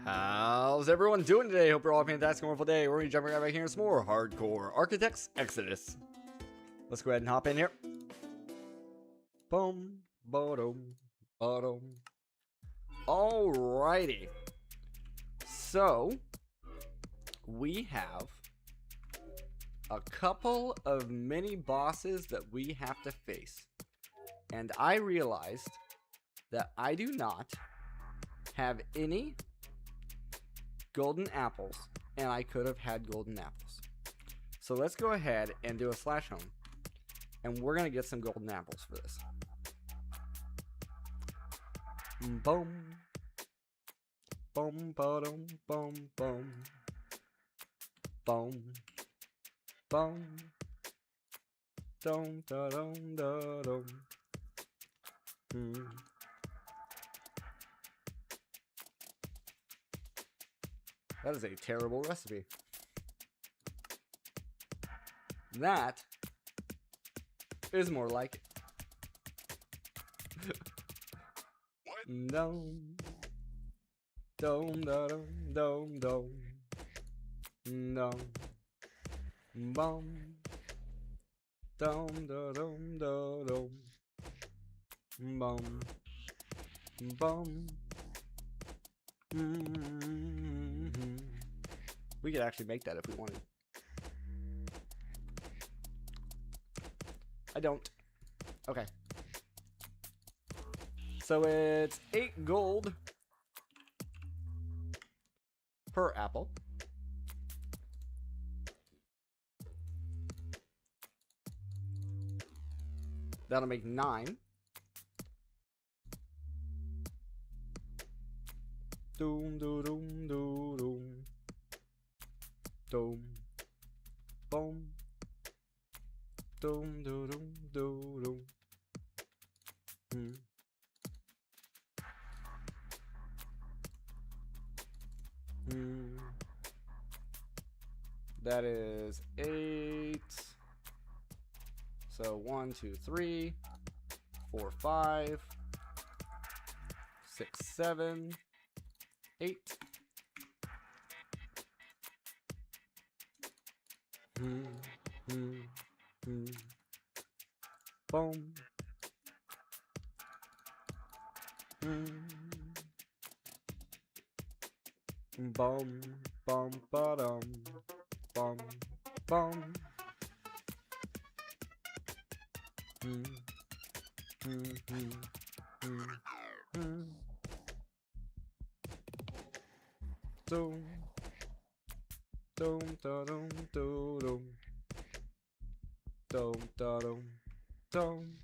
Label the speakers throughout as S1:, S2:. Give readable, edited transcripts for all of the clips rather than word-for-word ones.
S1: How's everyone doing today? Hope you're all having a fantastic, wonderful day. We're going to jump right back here in some more Hardcore Architects Exodus. Let's go ahead and hop in here. Boom, bottom, bottom. Alrighty. So, we have a couple of mini bosses that we have to face. And I realized that I do not have any golden apples, and I could have had golden apples. So let's go ahead and do a slash home, and we're gonna get some golden apples for this. Boom, boom, boom, boom, boom, boom, boom, dum, da, dum, da, dum. That is a terrible recipe. That is more like it. Dum, dum, da, dum, dum, dum, dum, bum, dum, da, dum, da, dum, bum, bum. We could actually make that if we wanted. I don't. Okay. So it's 8 gold per apple. That'll make 9. Doom, doom, doom, doom, doom. Doom, boom, doom, doom, doom, doom, doom. That is 8. So 1, 2, 3, 4, 5, 6, 7, 8. Boom. Bum, bum, ba-dum, bum, bum. Doom, doom, da, doom, doom, doom, doom, da, doom, doom.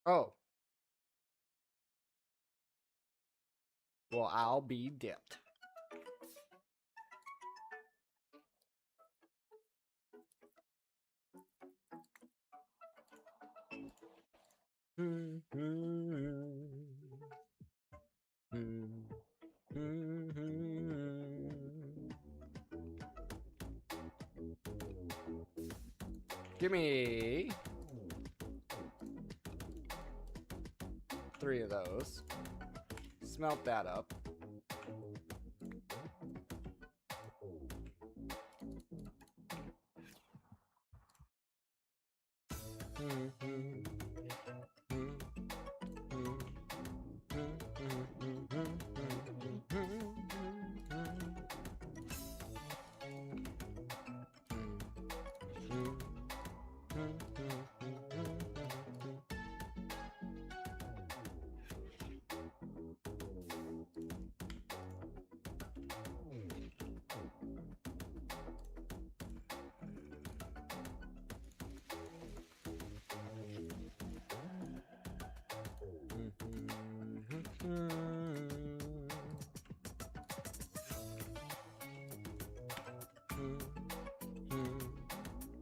S1: Oh. Well, I'll be dipped. Give me 3 of those. Smelt that up.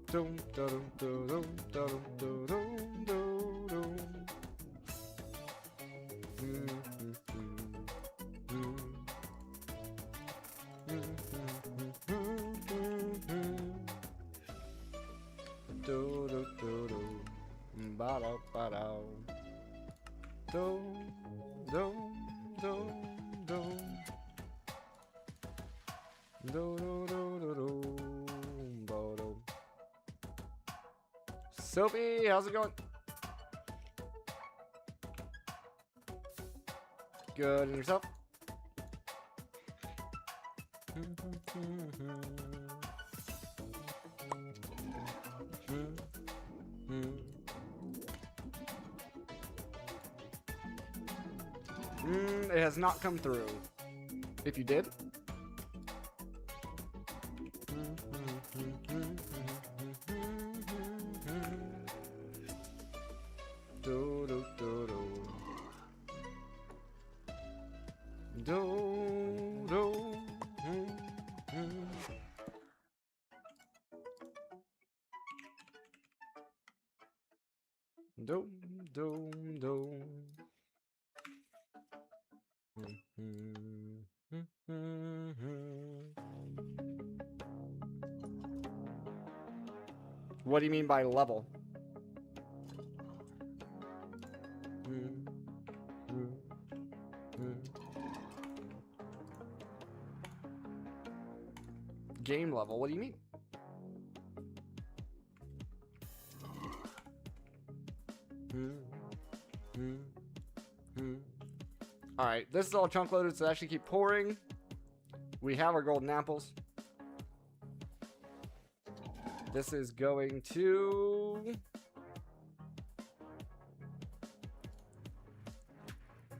S1: Dum, dum, dum, dum, dum, dum, dum, dum. Do do do do, ba da ba da. Do do do do. Do do do do do. Bo do. Sophie, how's it going? Good, and yourself? It has not come through. If you did. Do do do do. Do do. Do do do. What do you mean by level? Game level? What do you mean? Alright, this is all chunk loaded, so actually keep pouring. We have our golden apples. This is going to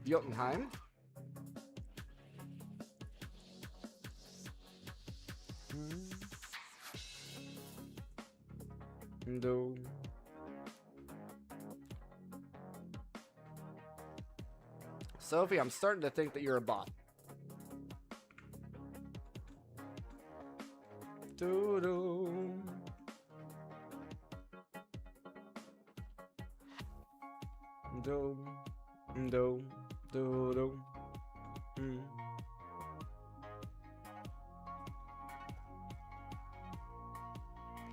S1: Jotunheim. No. Sophie, I'm starting to think that you're a bot. Do-do. Do. Do. Do-do.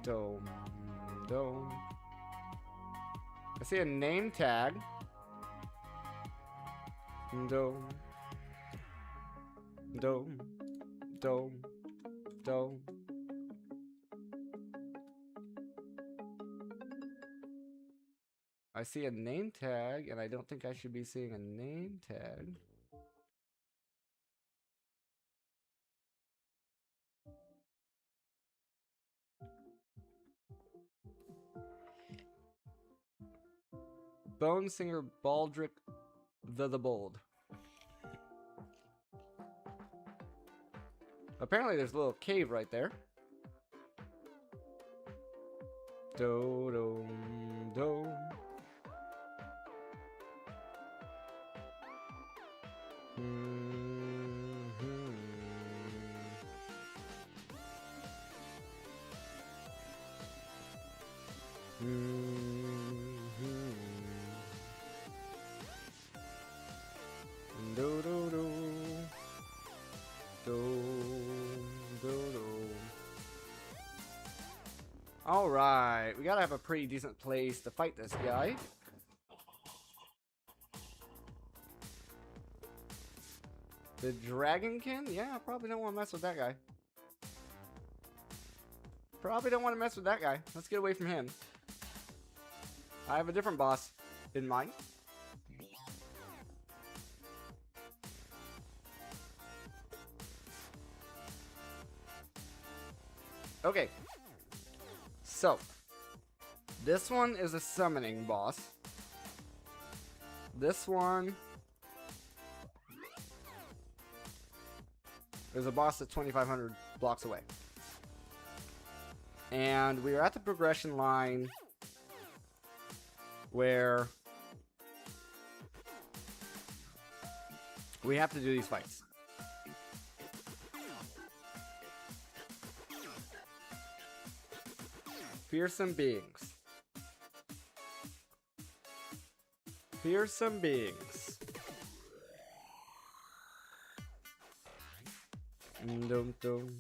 S1: Dome. Dome. I see a name tag. Dome. Dome. Dome. Dome. I see a name tag, and I don't think I should be seeing a name tag. Bone Singer Baldric the Bold. Apparently there's a little cave right there. Do do do. Do do do. Do do do. All right, we gotta have a pretty decent place to fight this guy. The Dragonkin? Yeah, I probably don't want to mess with that guy. Probably don't want to mess with that guy. Let's get away from him. I have a different boss in mind. Okay. So, this one is a summoning boss. This one is a boss that's 2,500 blocks away. And we are at the progression line where we have to do these fights. Fearsome beings. Fearsome beings. Dum dum.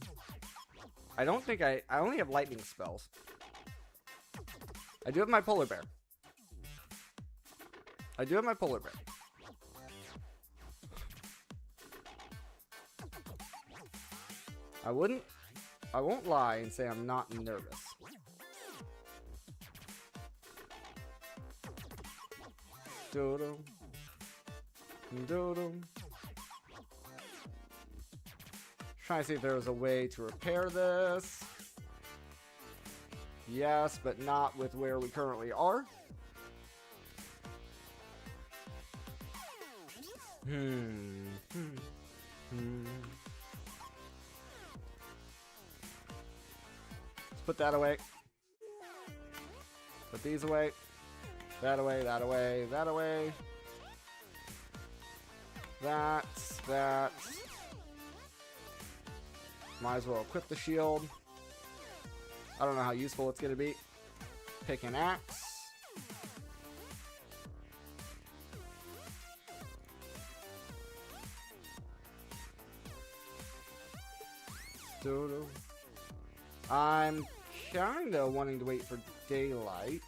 S1: I don't think I only have lightning spells. I do have my polar bear. I do have my polar bear. I won't lie and say I'm not nervous. Doodle. Doodle. Trying to see if there was a way to repair this. Yes, but not with where we currently are. Let's put that away. Put these away. That away, that away, that away. That. Might as well equip the shield. I don't know how useful it's gonna be. Pick an axe. Doodle. I'm kinda wanting to wait for daylight.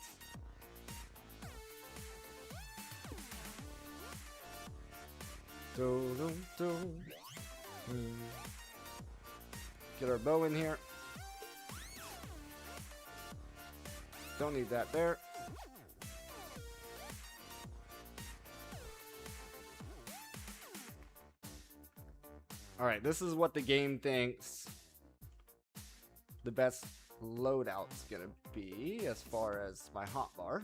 S1: Doodle, doodle. Get our bow in here. Don't need that there. Alright, this is what the game thinks the best loadout's gonna be as far as my hotbar.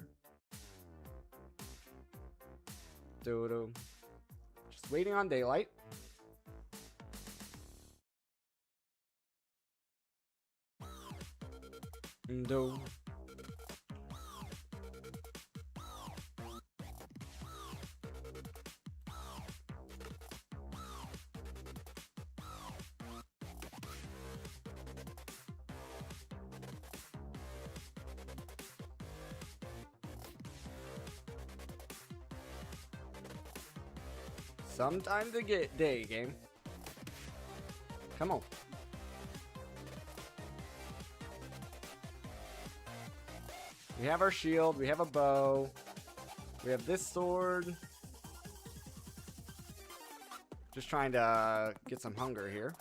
S1: Dodo. Just waiting on daylight. Do. Sometime to get day game. Come on. We have our shield, we have a bow, we have this sword. Just trying to get some hunger here.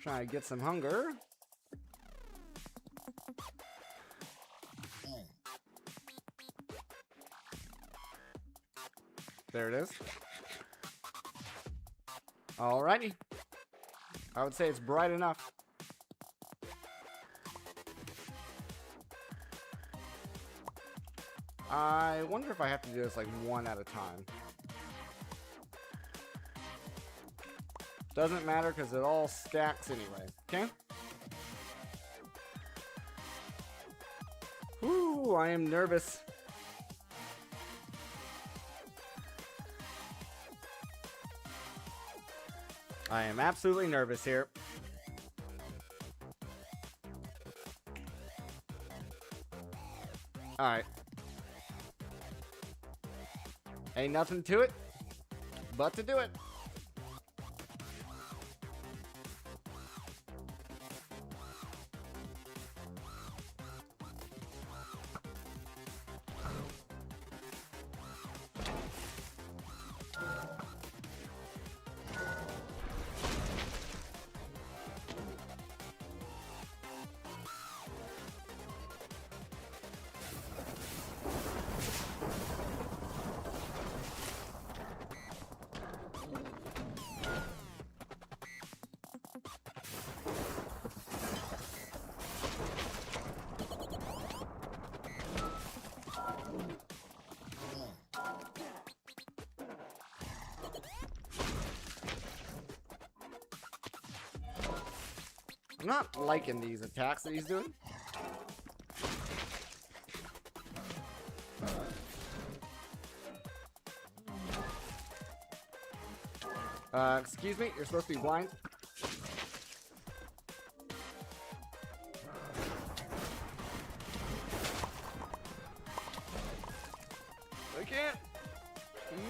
S1: Trying to get some hunger. There it is. Alrighty. I would say it's bright enough. I wonder if I have to do this like one at a time. Doesn't matter because it all stacks anyway. Okay? Ooh, I am nervous. I am absolutely nervous here. Alright. Ain't nothing to it but to do it. I'm not liking these attacks that he's doing. Excuse me, you're supposed to be blind.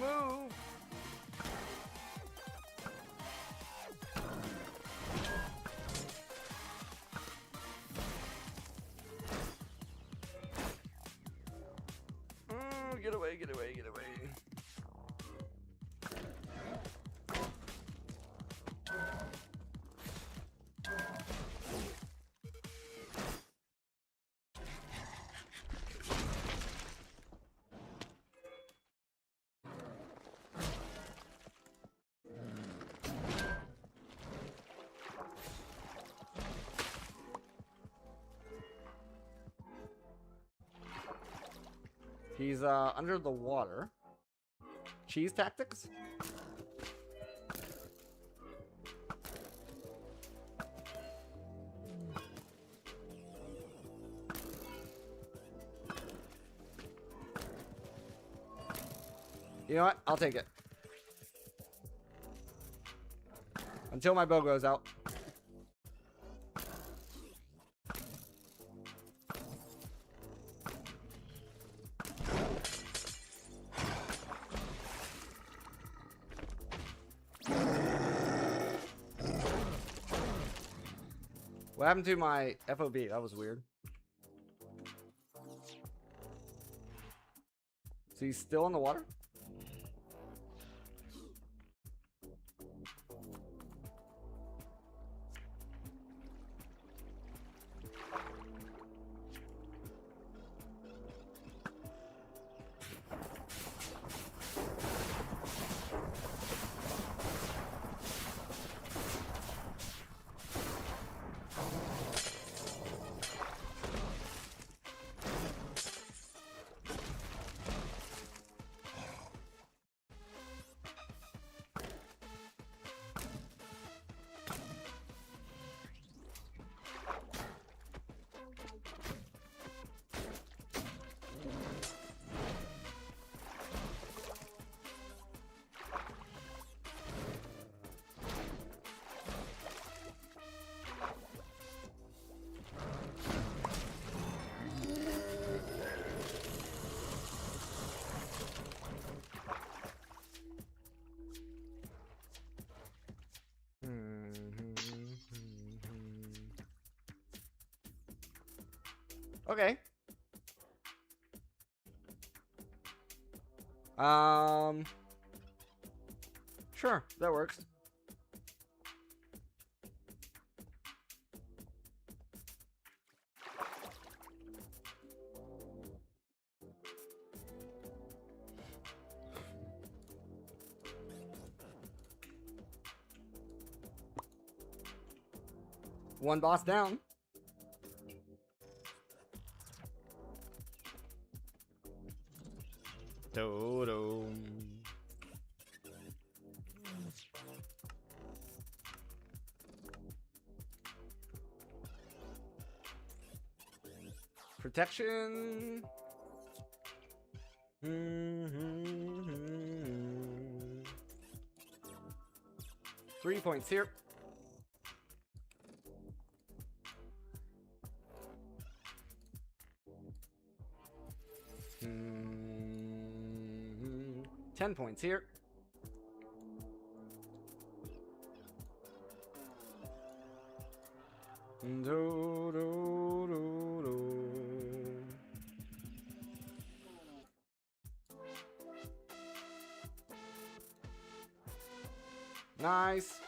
S1: Move! Get away, get away, get away. He's under the water. Cheese tactics? You know what? I'll take it. Until my bow goes out. What happened to my FOB? That was weird. So he's still in the water? Okay. Sure, that works. One boss down. Dodo. Protection. 3 points here. Hmm. 10 points here. Do, do, do, do. Nice.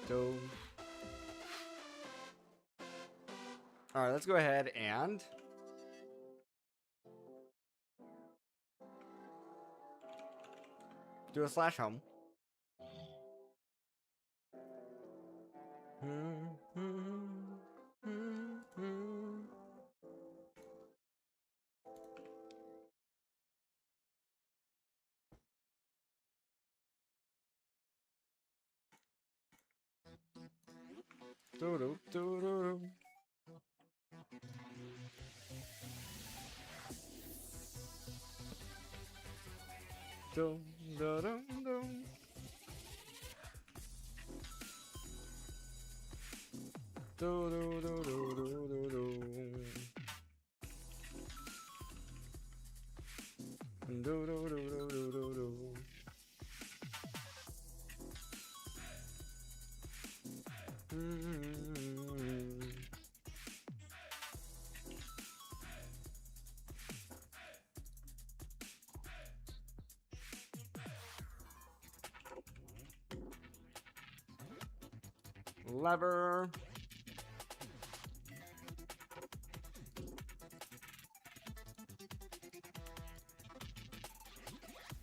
S1: Do. All right, let's go ahead and do a slash home. Do do do do. Dum, da, dum, dum. Do, do, do, do, do, do, do. Lever.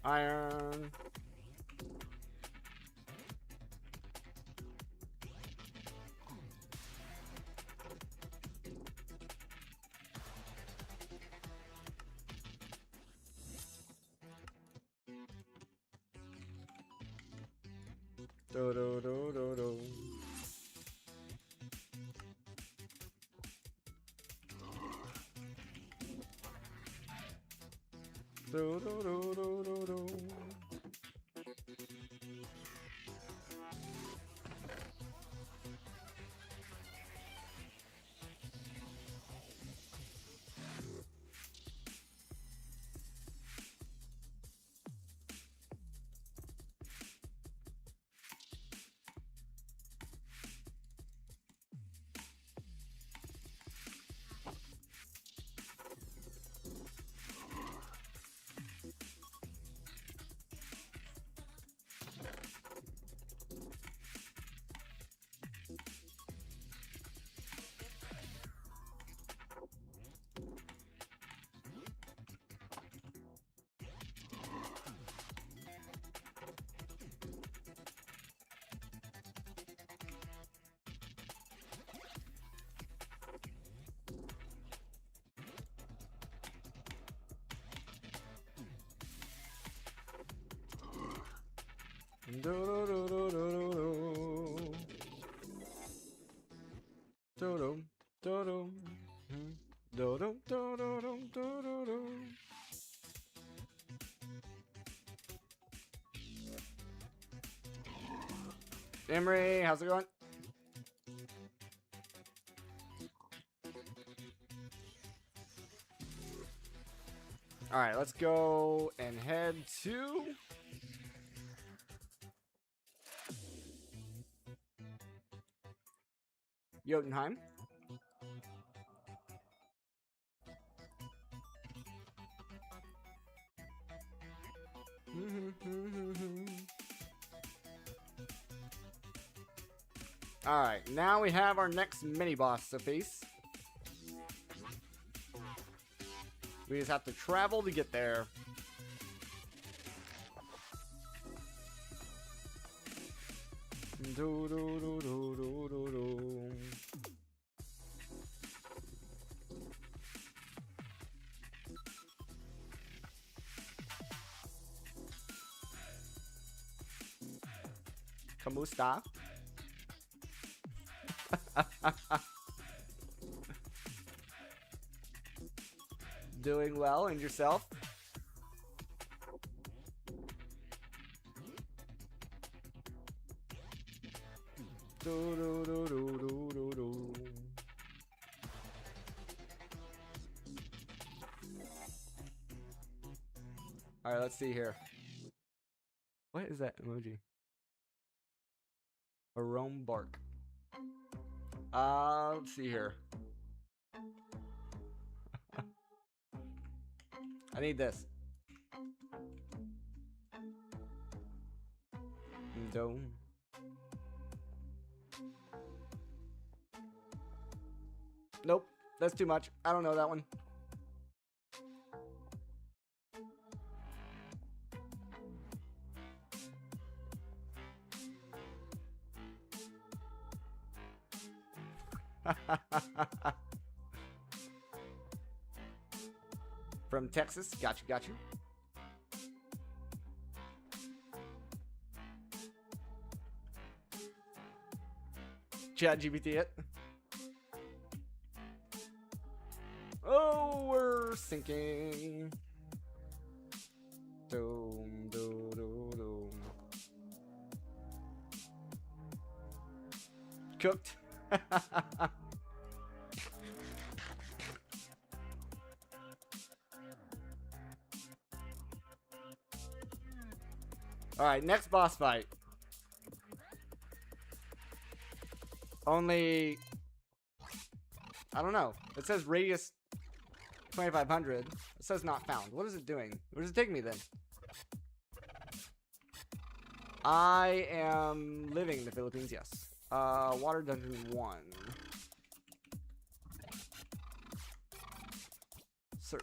S1: Iron. Do do do do do. Do do do do do do. Do do do do do do. Do do do do. Do do do do do do do do. Emery, how's it going? All right, let's go and head to Jotunheim. Alright, now we have our next mini-boss to face. We just have to travel to get there. Do do do do do do do. Kamusta? Doing well, and yourself? Do do do do do do do. All right, let's see here. What is that emoji? A Rome bark. Let's see here. I need this. Dome. Nope, that's too much. I don't know that one. From Texas, got you. ChatGPT it. Oh, we're sinking. Doom, doom, doom, doom. Cooked. Alright, next boss fight. Only... I don't know. It says radius 2500. It says not found. What is it doing? Where does it take me then? I am living in the Philippines, yes. Water Dungeon 1. Search.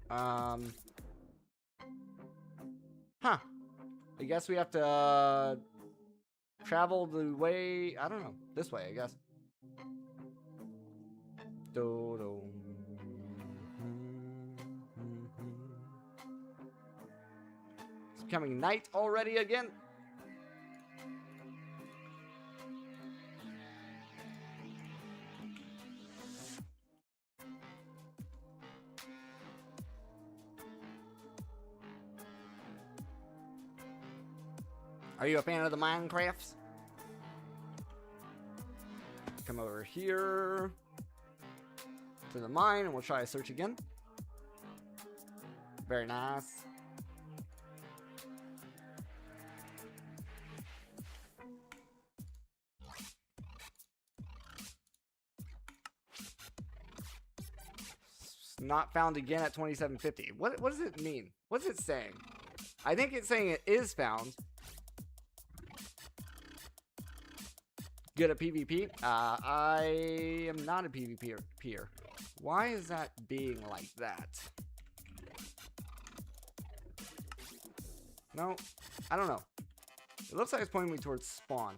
S1: Huh. I guess we have to travel the way, I don't know, this way, I guess. It's becoming night already again. Are you a fan of the Minecrafts? Come over here to the mine and we'll try a search again. Very nice. Not found again at 2750. What does it mean? What's it saying? I think it's saying it is found. Good at PvP? I am not a PvPer. Why is that being like that? No, I don't know. It looks like it's pointing me towards spawn.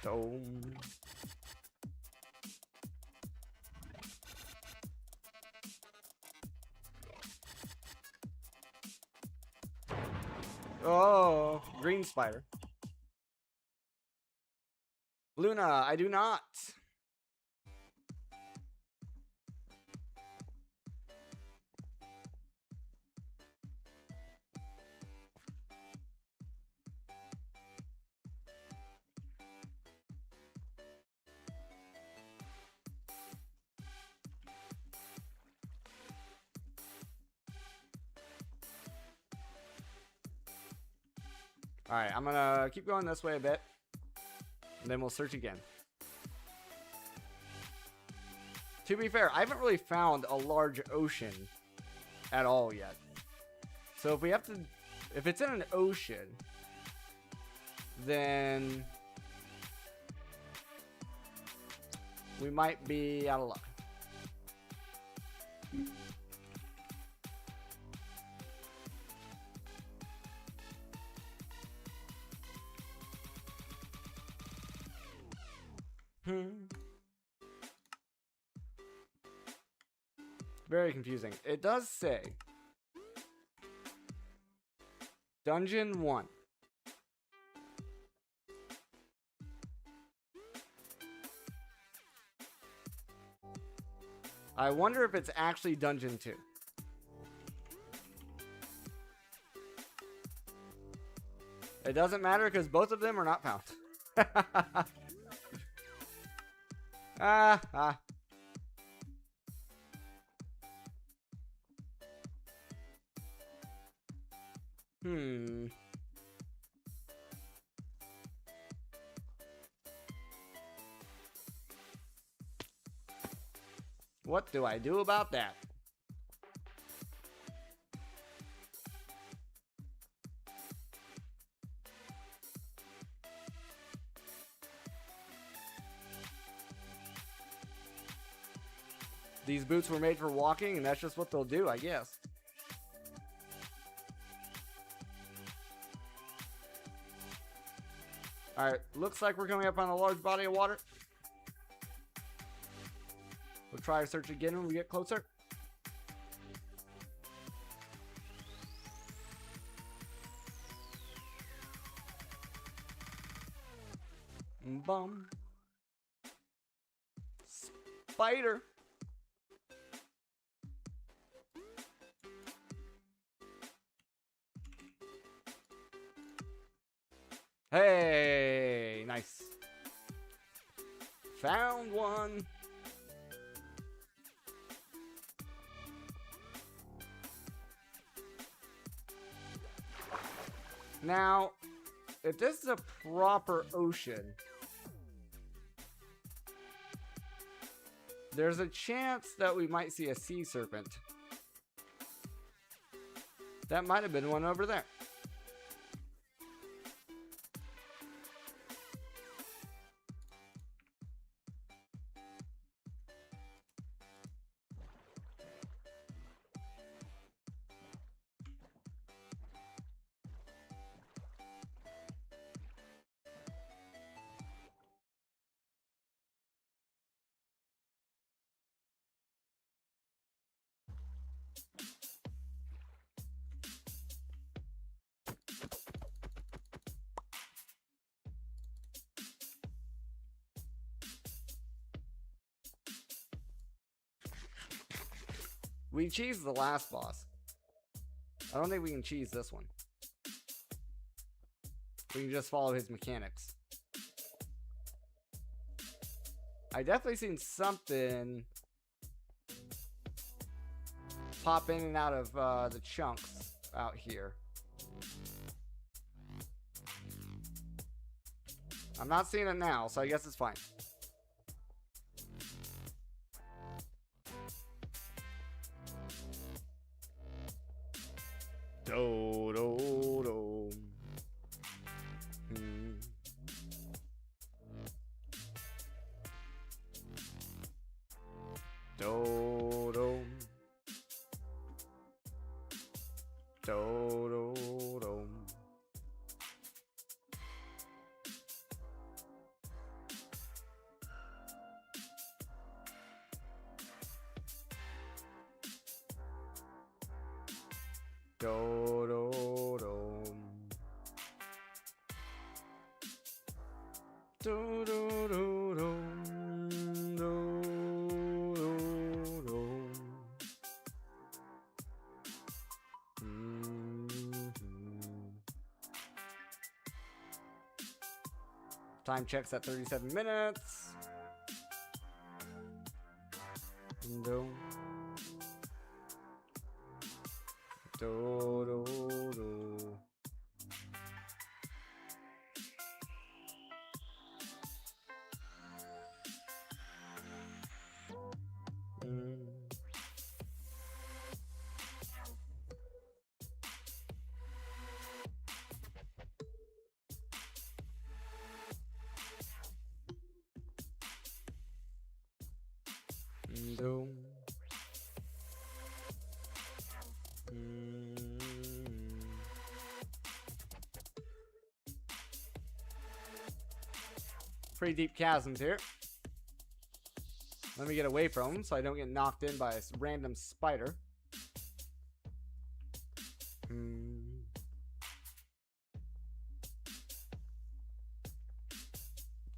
S1: Dome. Oh, green spider. Luna, I do not. Alright, I'm gonna keep going this way a bit. And then we'll search again. To be fair, I haven't really found a large ocean at all yet. So if we have to... If it's in an ocean, then we might be out of luck. Very confusing. It does say Dungeon 1. I wonder if it's actually Dungeon 2. It doesn't matter because both of them are not found. What do I do about that? These boots were made for walking, and that's just what they'll do, I guess. Alright, looks like we're coming up on a large body of water. We'll try to search again when we get closer. Bum. Spider. Hey, nice. Found one. Now, if this is a proper ocean, There's a chance that we might see a sea serpent. That might have been one over there. We cheesed the last boss. I don't think we can cheese this one. We can just follow his mechanics. I definitely seen something pop in and out of the chunks out here. I'm not seeing it now, so I guess it's fine. Do, do, do. Do, do. Do, do, do. Do, do, do. Do, do, do, do. Do, do, do. Time checks at 37 minutes. Do. Do, do, do. Do. Pretty deep chasms here. Let me get away from him so I don't get knocked in by a random spider.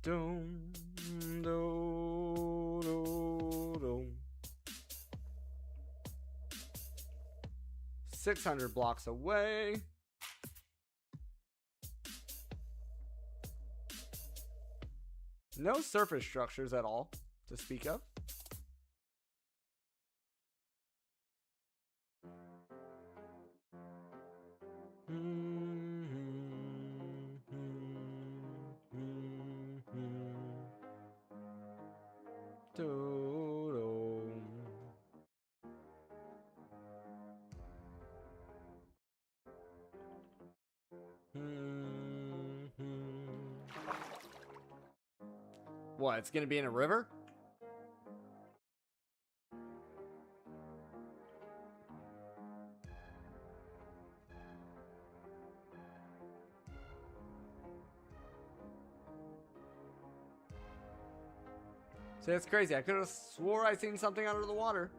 S1: Doom, do, do, do. 600 blocks away. No surface structures at all to speak of. What, it's gonna be in a river? See, that's crazy. I could have swore I seen something under the water.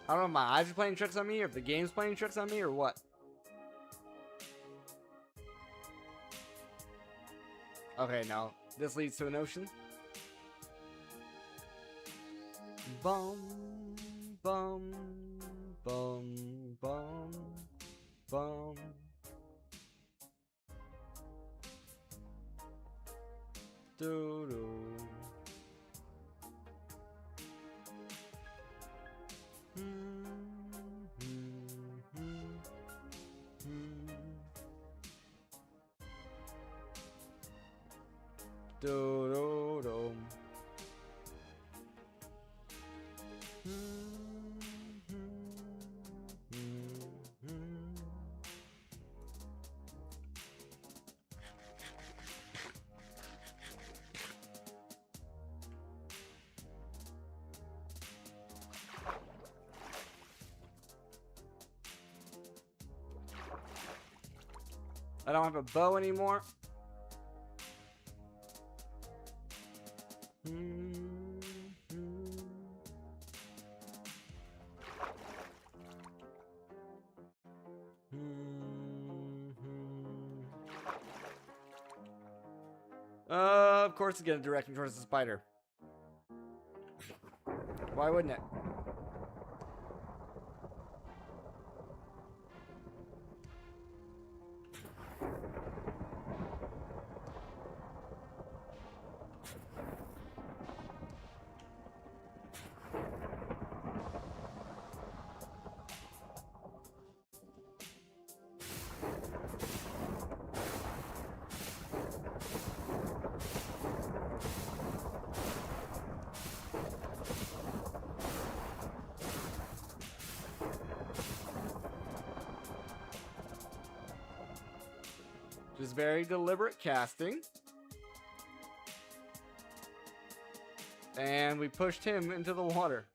S1: I don't know if my eyes are playing tricks on me, or if the game's playing tricks on me, or what. Okay, no. This leads to an ocean. Bum, bum, bum, bum, bum. Do do. Do, do, do. I don't have a bow anymore. Of course it's gonna direct me towards the spider. Why wouldn't it? Just very deliberate casting. And we pushed him into the water.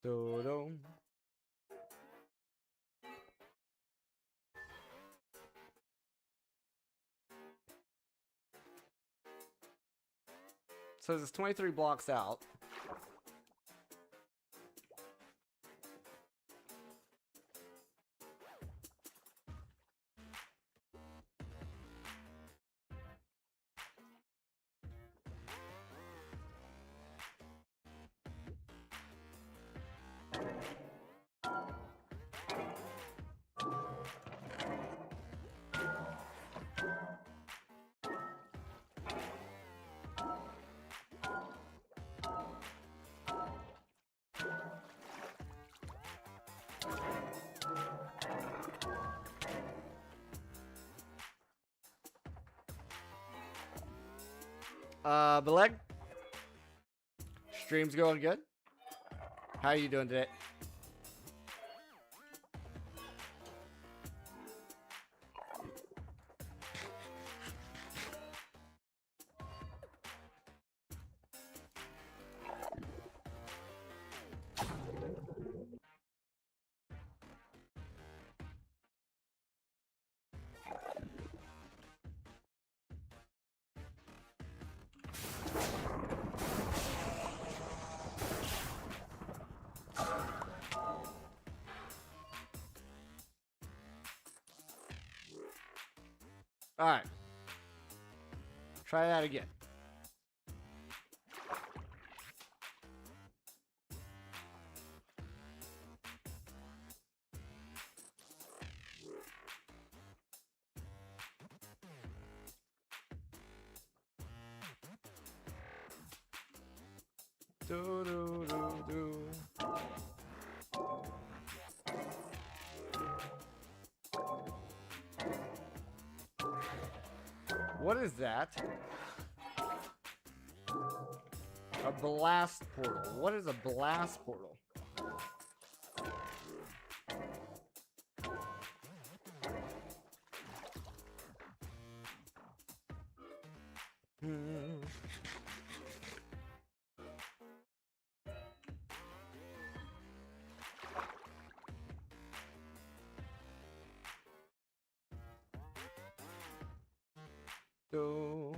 S1: Do-do. So it's 23 blocks out. Beleg? Stream's going good? How are you doing today? Alright. Try that again. Do, do, do, do. What is that? A blast portal. What is a blast portal? Do.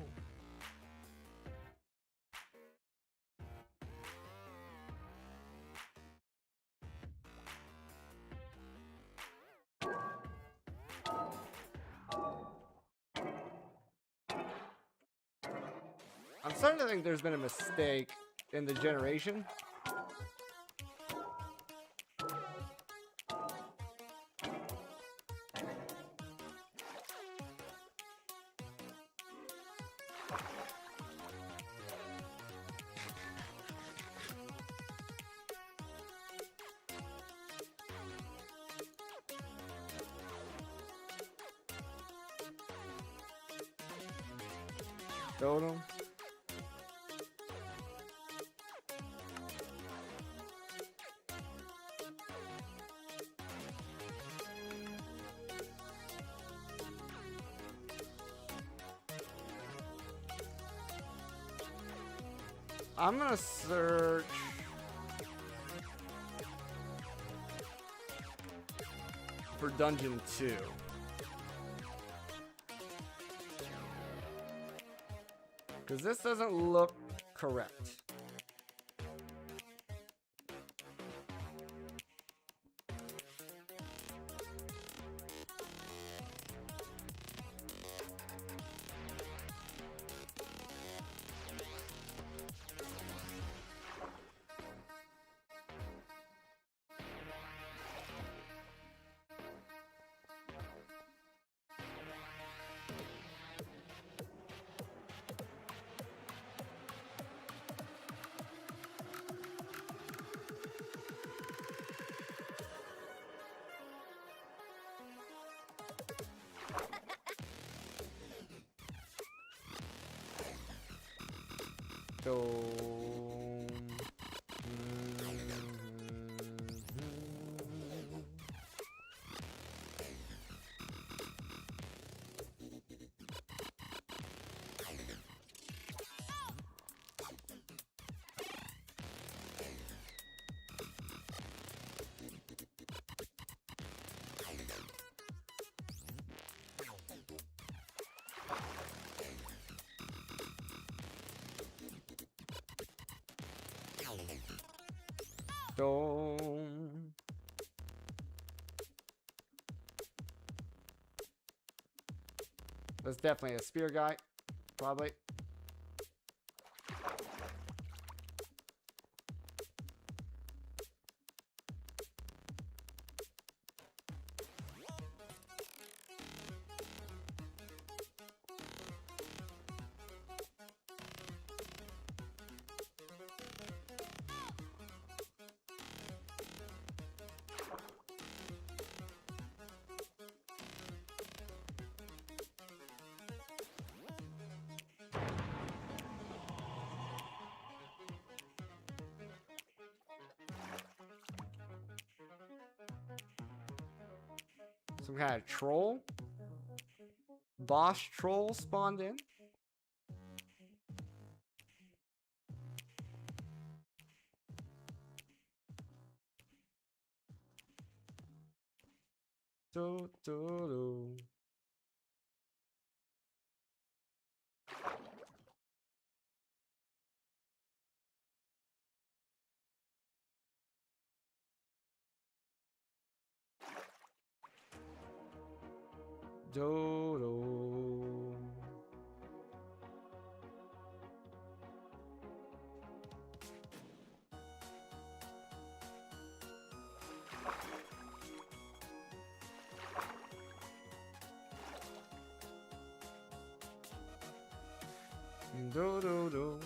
S1: I'm starting to think there's been a mistake in the generation. Totem. I'm gonna search for Dungeon 2. Because this doesn't look correct. Dome. That's definitely a spear guy, probably. Some kind of troll? Boss troll spawned in? Do, do, do. Do-do. Do-do-do.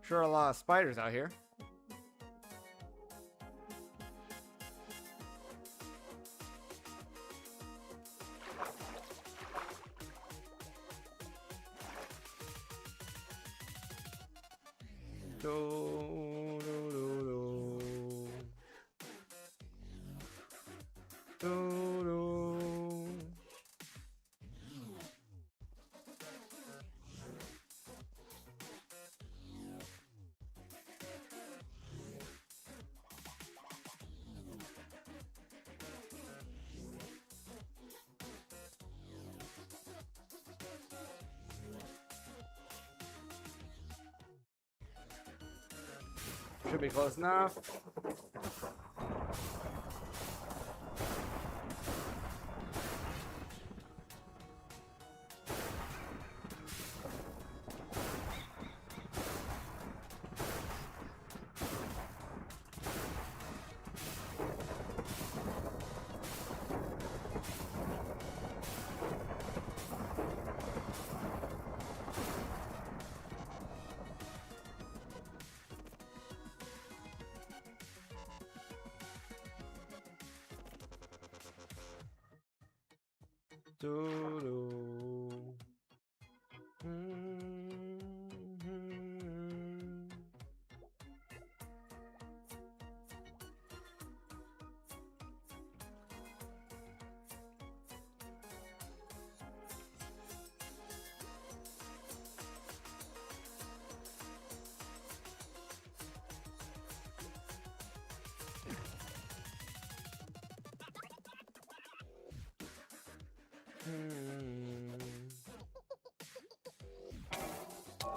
S1: Sure, a lot of spiders out here. Do, do, do, do. Do, do. Should be close enough. Do-do. Mhm.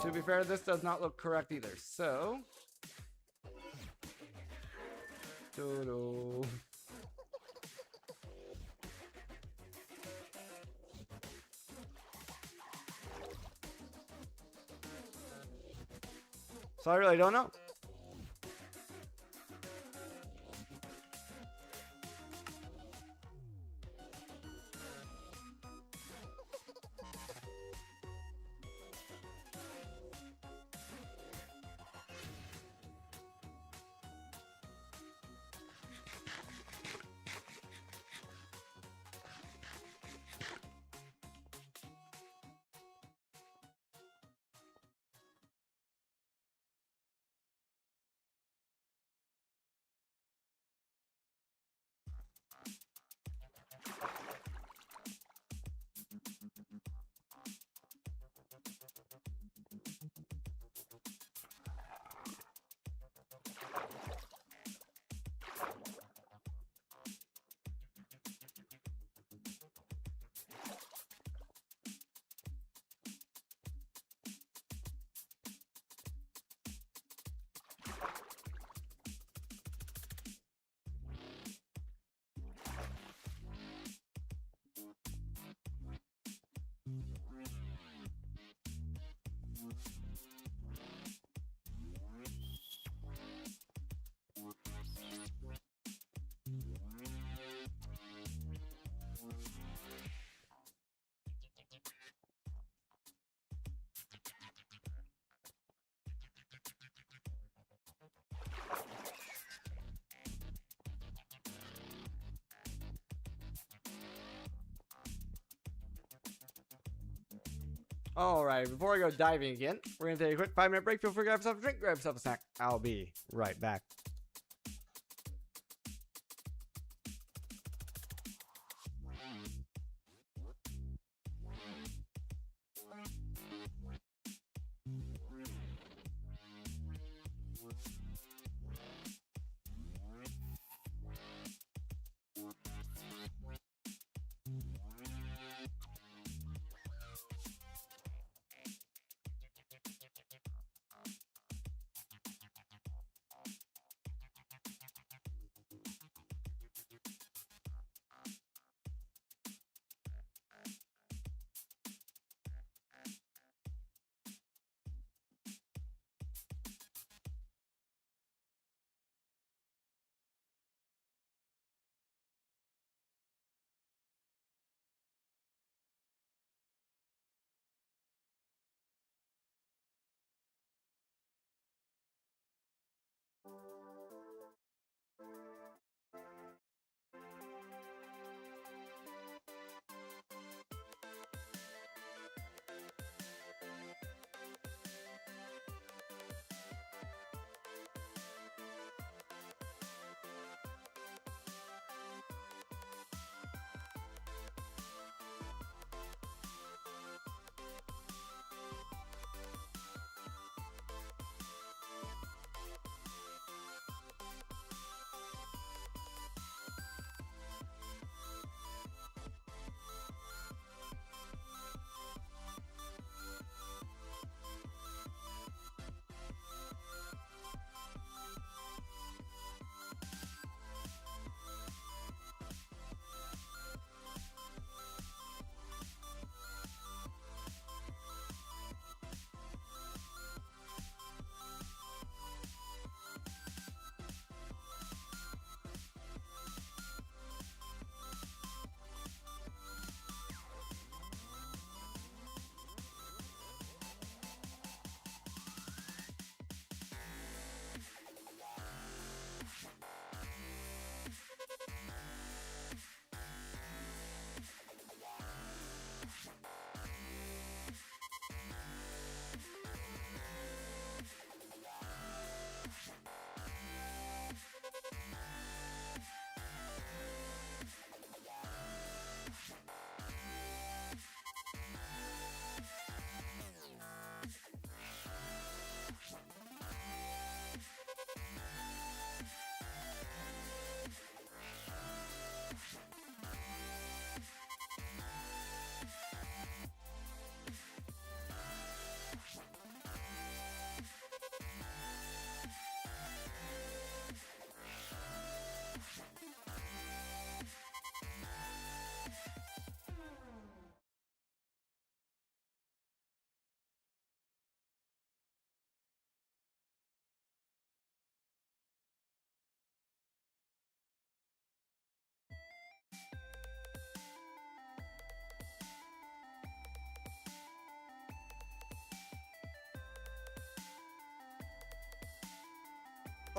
S1: To be fair, this does not look correct either. So, do-do. So I really don't know. Alright, before I go diving again, we're going to take a quick 5-minute break. Feel free to grab yourself a drink, grab yourself a snack. I'll be right back.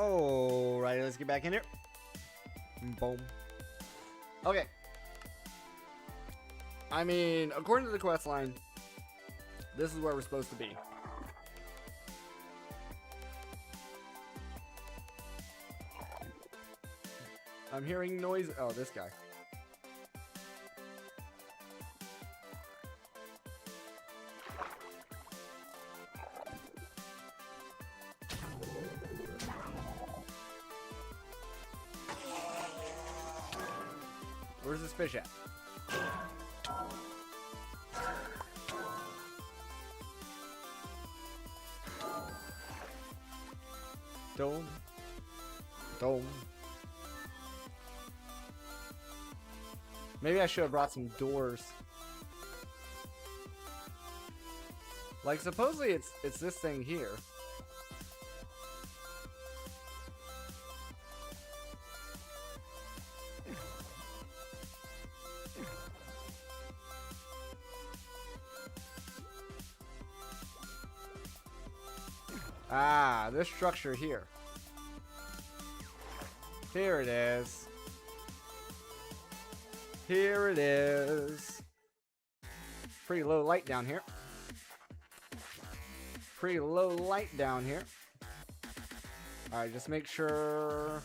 S1: Alright, let's get back in here. Boom. Okay. I mean, according to the quest line, this is where we're supposed to be. I'm hearing noise. Oh, this guy. Where's this fish at? Dome. Dome. Maybe I should have brought some doors. Like, supposedly it's this thing here. Ah, this structure here. Here it is. Here it is. Pretty low light down here. Pretty low light down here. Alright, just make sure.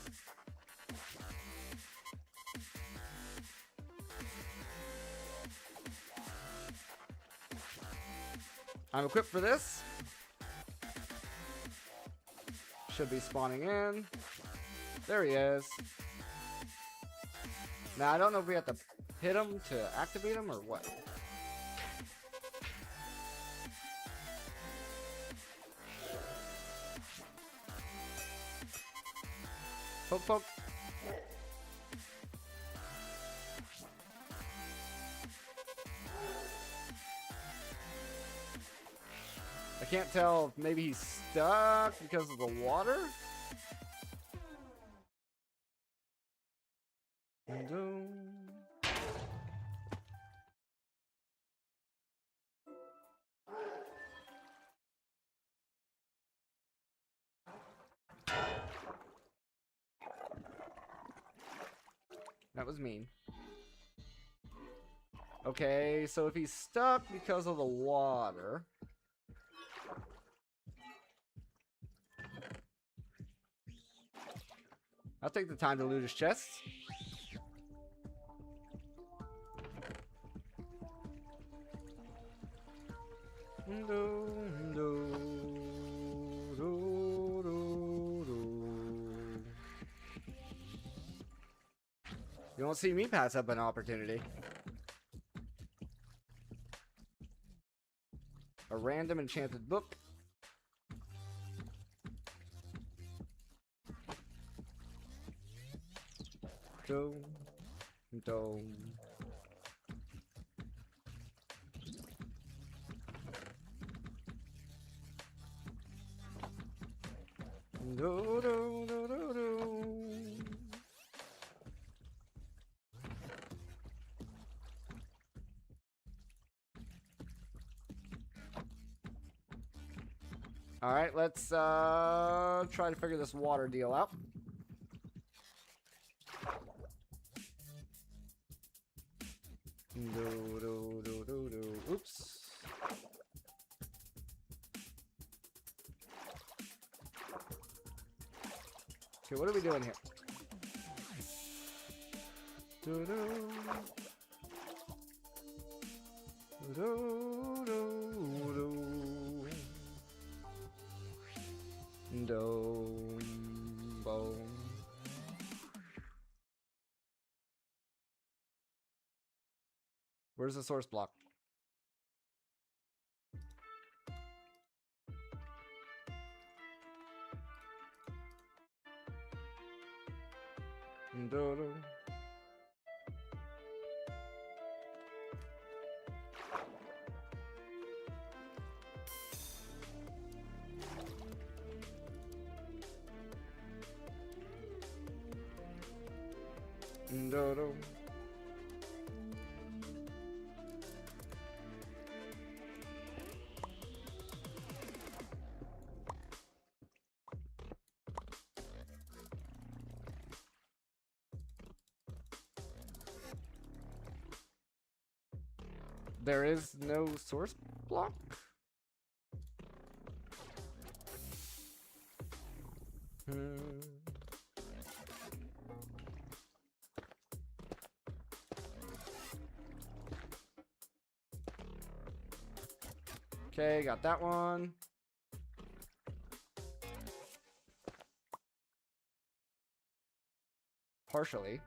S1: I'm equipped for this. Should be spawning in. There he is. Now, I don't know if we have to hit him to activate him or what. Poke, poke. I can't tell if maybe he's stuck because of the water. That was mean. Okay, so if he's stuck because of the water. I'll take the time to loot his chest. You won't see me pass up an opportunity. A random enchanted book. Dome. Dome. Do, do, do, do, do. All right, let's try to figure this water deal out. Do, do, do, do, do. Oops. Okay, what are we doing here? Do, do. Do, do, do. Do, boom. Where's the source block? Do, do. Do, do. There is no source block? Okay, got that one. Partially.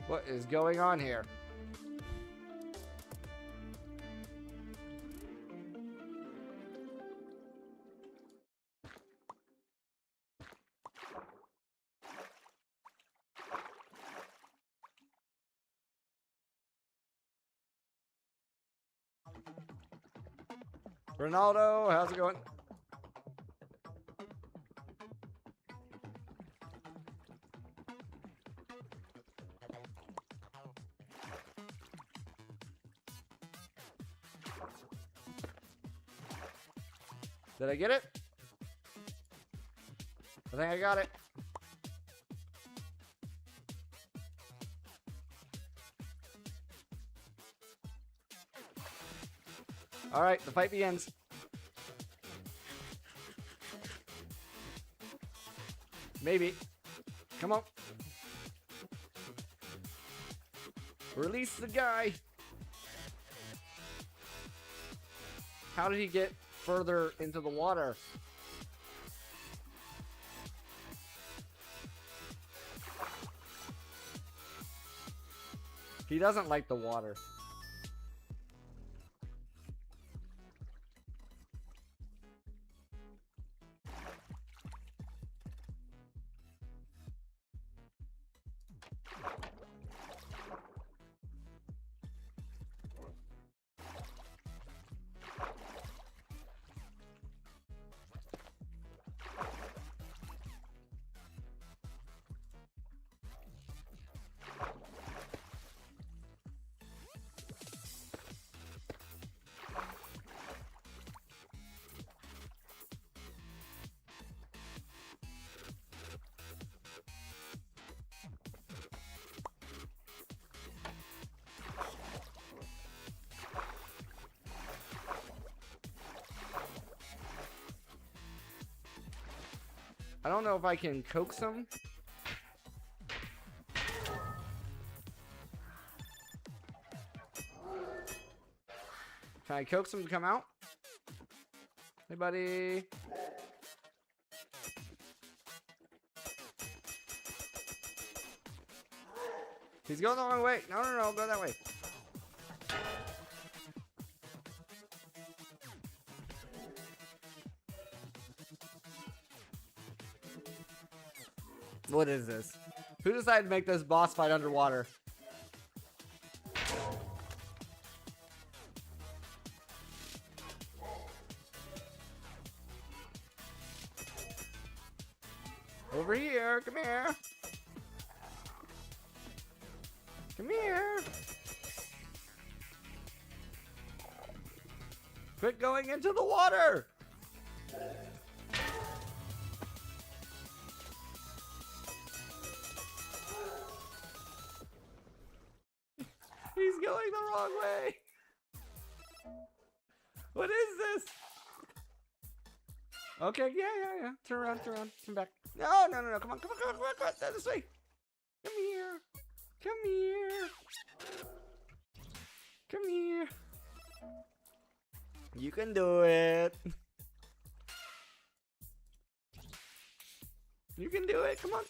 S1: What is going on here? Ronaldo, how's it going? Did I get it? I think I got it. All right, the fight begins. Maybe. Come on. Release the guy. How did he get further into the water? He doesn't like the water. I don't know if I can coax him. Can I coax him to come out? Hey, buddy. He's going the wrong way. No, go that way. What is this? Who decided to make this boss fight underwater? Over here, come here. Come here. Quit going into the water. He's going the wrong way. What is this? Okay, yeah. Turn around. Come back. No. Come on. This way. Come here. You can do it. You can do it. Come on.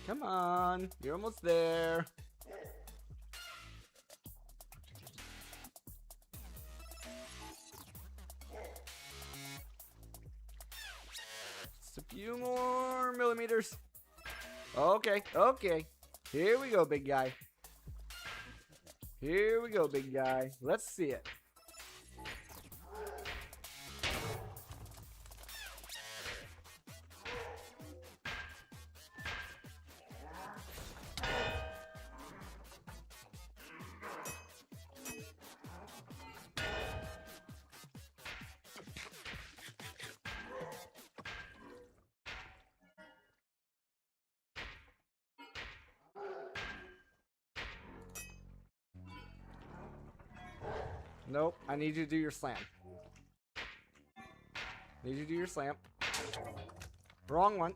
S1: Come on. You're almost there. few more millimeters. Okay, okay. Here we go, big guy. Here we go, big guy. Let's see it. Nope, I need you to do your slam. Need you to do your slam. Wrong one.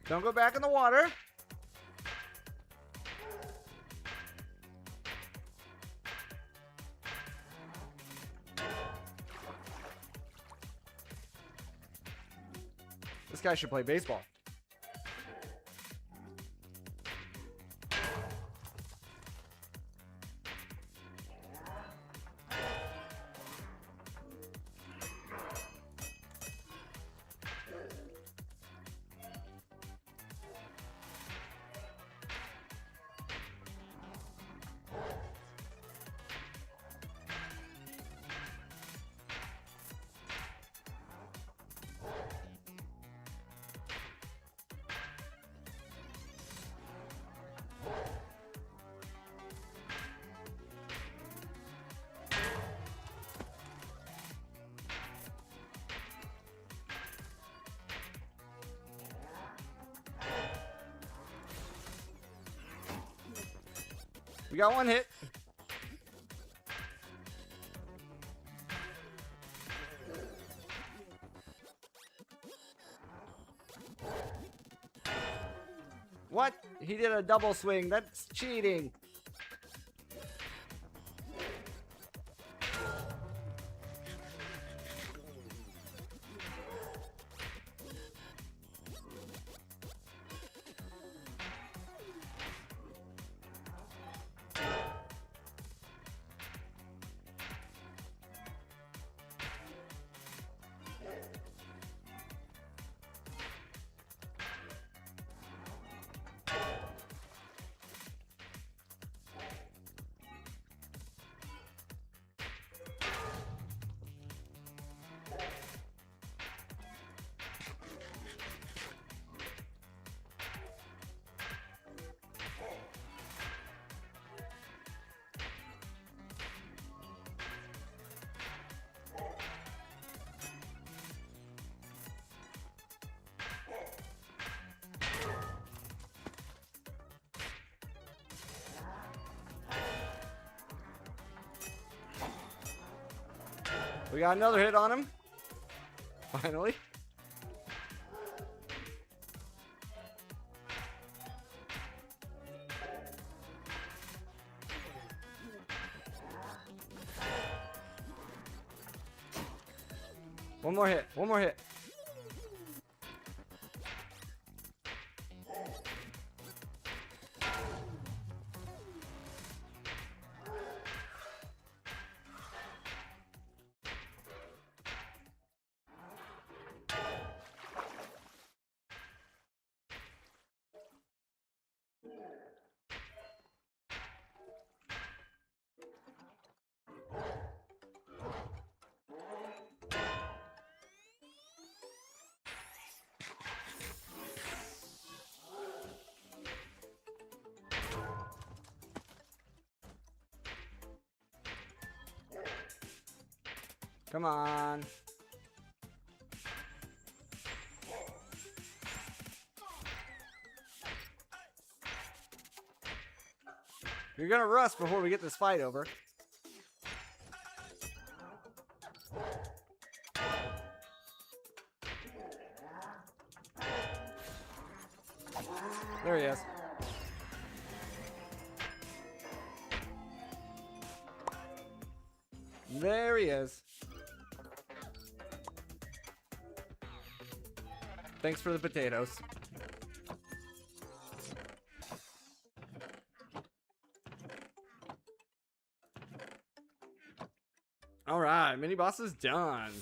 S1: Don't go back in the water. This guy should play baseball. We got one hit. What? He did a double swing. That's cheating. We got another hit on him. Finally. One more hit. One more hit. Come on. You're gonna rust before we get this fight over. There he is. There he is. Thanks for the potatoes. All right. Alright, mini boss is done.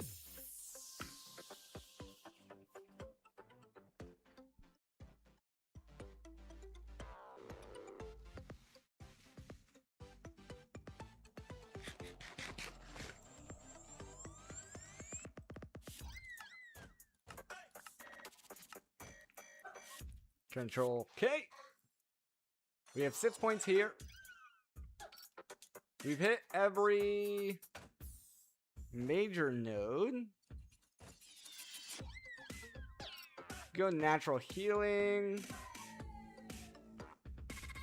S1: Control K. We have 6 points here. We've hit every major node. Go natural healing.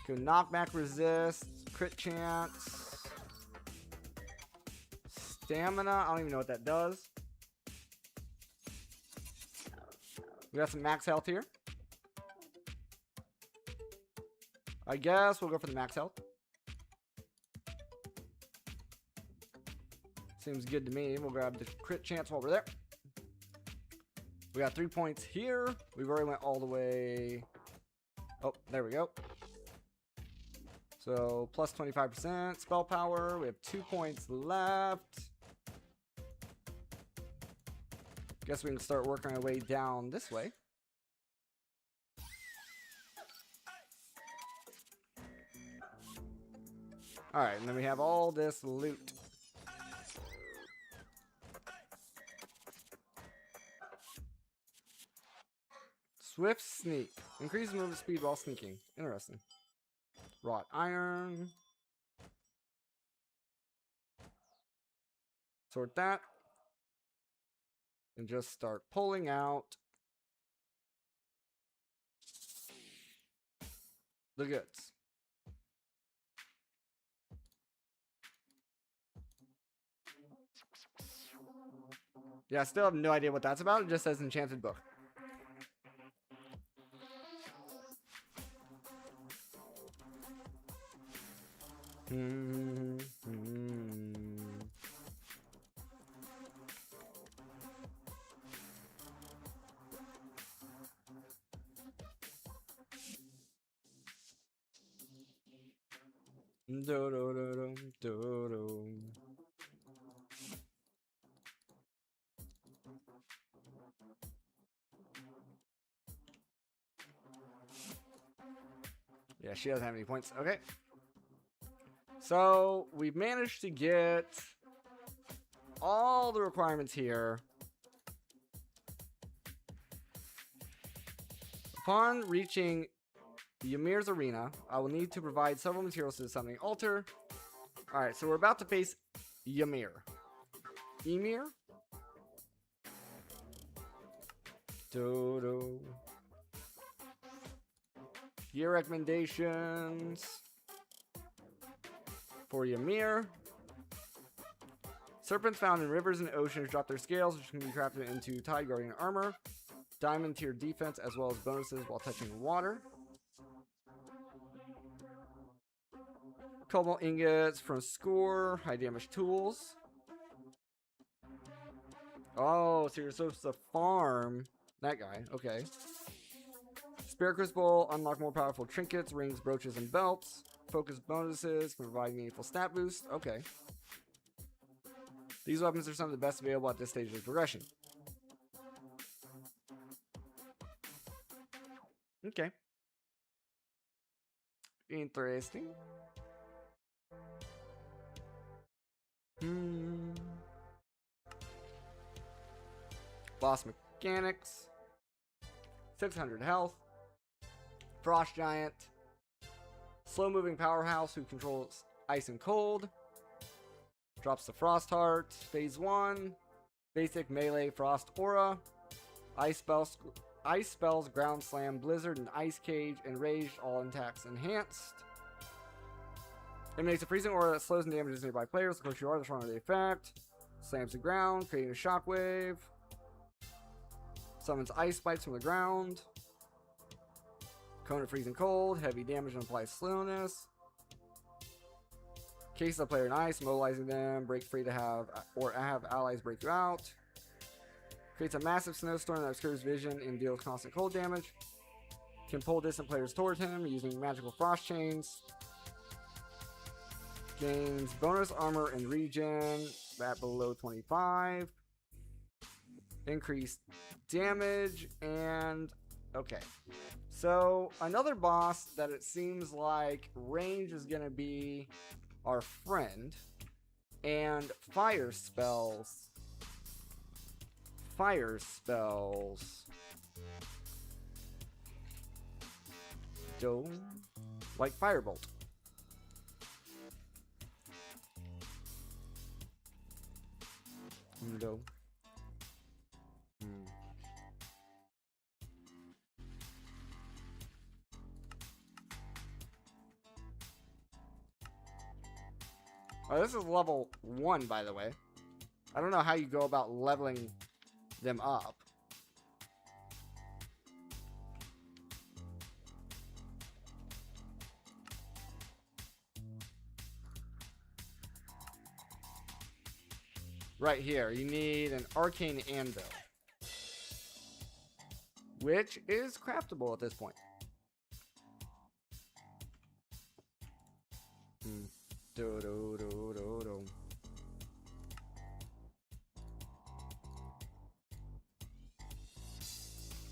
S1: Go knockback resist. Crit chance. Stamina. I don't even know what that does. We got some max health here. I guess we'll go for the max health. Seems good to me. We'll grab the crit chance while we're there. We got 3 points here. We've already went all the way. Oh, there we go. So plus 25% spell power. We have 2 points left. Guess we can start working our way down this way. Alright, and then we have all this loot. Swift sneak. Increases movement speed while sneaking. Interesting. Wrought iron. Sort that. And just start pulling out the goods. Yeah, I still have no idea what that's about. It just says enchanted book. Yeah, she doesn't have any points. Okay. So, we've managed to get all the requirements here. Upon reaching Ymir's arena, I will need to provide several materials to the summoning altar. Alright, so we're about to face Ymir. Ymir? Dodo. Gear recommendations for Ymir. Serpents found in rivers and oceans drop their scales, which can be crafted into Tide Guardian armor. Diamond tier defense, as well as bonuses while touching water. Cobalt ingots from Score. High damage tools. Oh, so you're supposed to farm that guy. Okay. Spirit Crystal, unlock more powerful trinkets, rings, brooches, and belts. Focus bonuses can provide meaningful stat boost. Okay. These weapons are some of the best available at this stage of the progression. Okay. Interesting. Boss mechanics. 600 health. Frost Giant. Slow-moving powerhouse who controls ice and cold. Drops the Frost Heart. Phase 1. Basic melee Frost Aura. Ice spells, Ground Slam, Blizzard, and Ice Cage. Enraged, all attacks enhanced. It makes a freezing aura that slows and damages nearby players. The closer you are, the stronger the effect. Slams the ground, creating a shockwave. Summons ice spikes from the ground. Cone of freezing cold, heavy damage and applies slowness. Case the player in ice, mobilizing them, break free to have allies break you out. Creates a massive snowstorm that obscures vision and deals constant cold damage. Can pull distant players toward him using magical frost chains. Gains bonus armor and regen that below 25. Increased damage and okay. So another boss that it seems like range is gonna be our friend, and fire spells. Fire spells. Dome, like firebolt. No. Oh, this is level 1, by the way. I don't know how you go about leveling them up. Right here, you need an arcane anvil, which is craftable at this point. Do, do, do, do, do.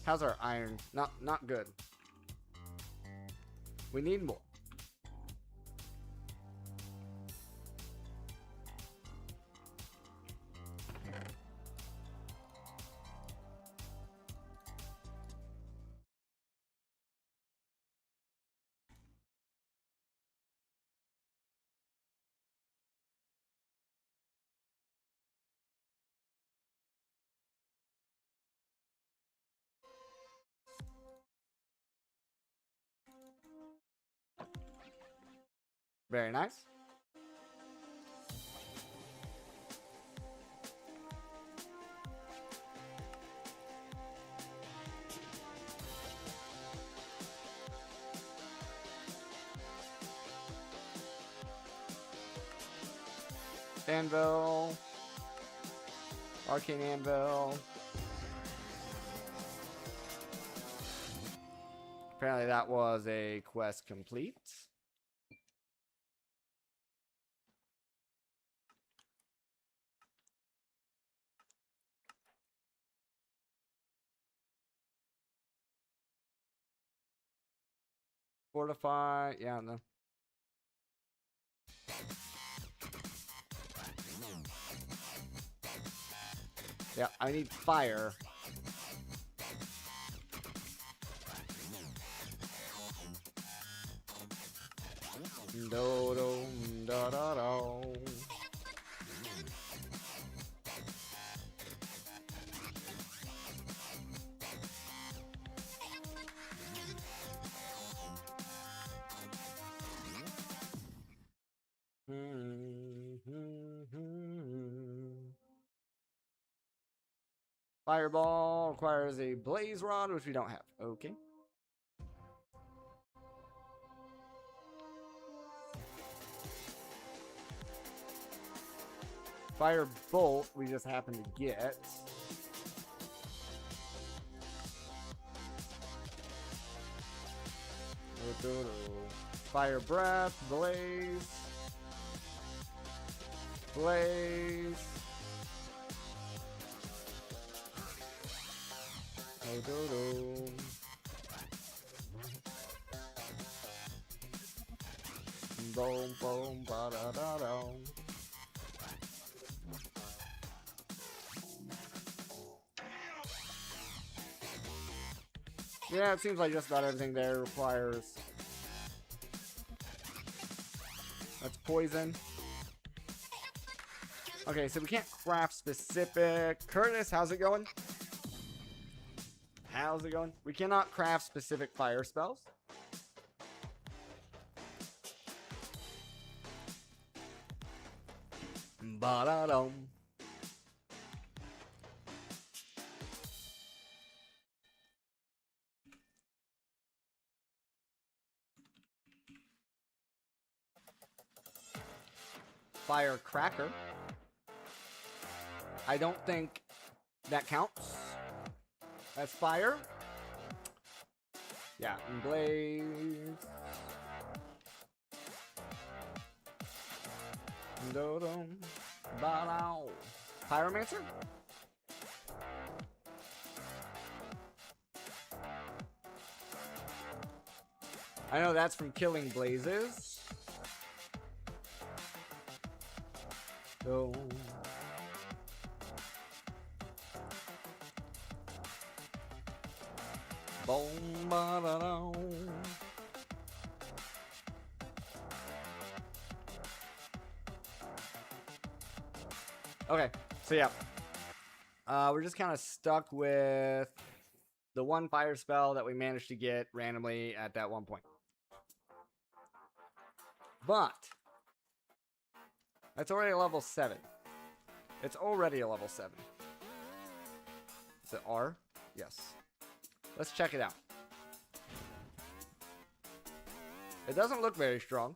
S1: How's our iron? Not good. We need more. Very nice. Anvil. Arcane anvil. Apparently that was a quest complete. Fortify, yeah, no. Yeah, I need fire. Do do da da da. Fireball requires a blaze rod, which we don't have. Okay. Firebolt, we just happen to get. Fire breath, blaze. Blaze. Oh, do, do. Boom, boom, ba da da da. Yeah, it seems like just about everything there requires. That's poison. Okay, so we can't craft specific. Curtis, how's it going? How's it going? We cannot craft specific fire spells. Ba-da-dum. Firecracker. I don't think that counts. That's fire. Yeah, and blaze. Do-dum. Ba-dow. Pyromancer? I know that's from Killing Blazes. So... Boom, ba-da-dow. Okay, so yeah. We're just kind of stuck with the one fire spell that we managed to get randomly at that one point. But that's already a level 7. It's already a level 7. Is it R? Yes. Let's check it out. It doesn't look very strong.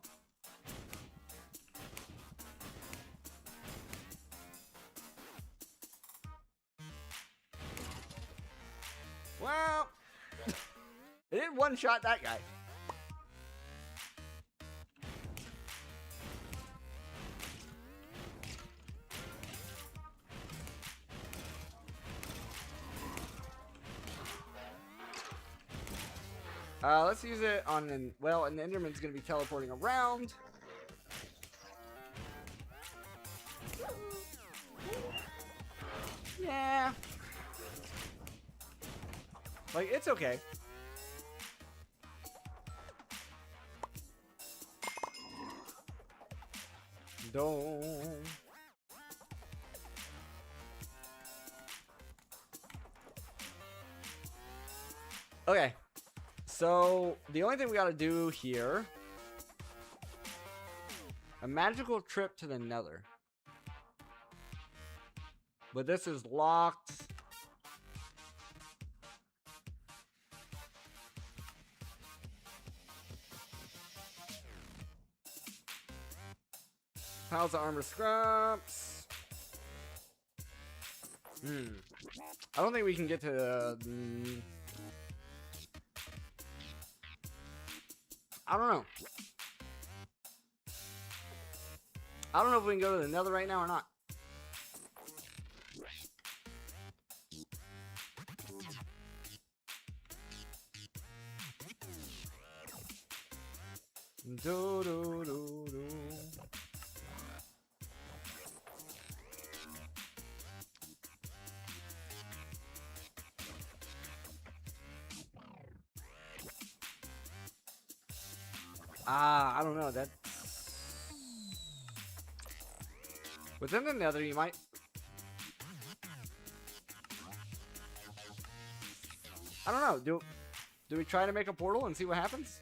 S1: Well, it didn't one-shot that guy. Let's use it on an... Well, an Enderman's going to be teleporting around. Yeah. Like, it's okay. Don't. Okay. So, the only thing we gotta do here... A magical trip to the Nether. But this is locked. Piles of armor scraps. I don't think we can get to... I don't know. I don't know if we can go to the Nether right now or not. Do, do, do, do. I don't know. That within the Nether, you might. I don't know. Do we try to make a portal and see what happens?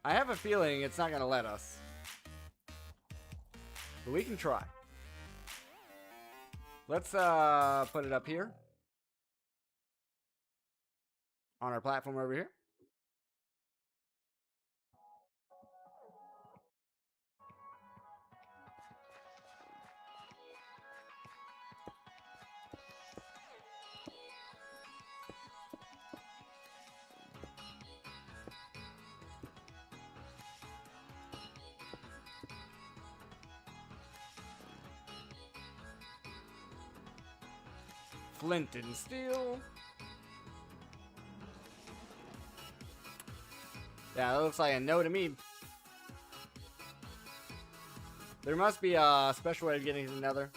S1: I have a feeling it's not going to let us. But we can try. Let's put it up here. On our platform over here. Flint and steel. Yeah, that looks like a no to me. There must be a special way of getting to the Nether.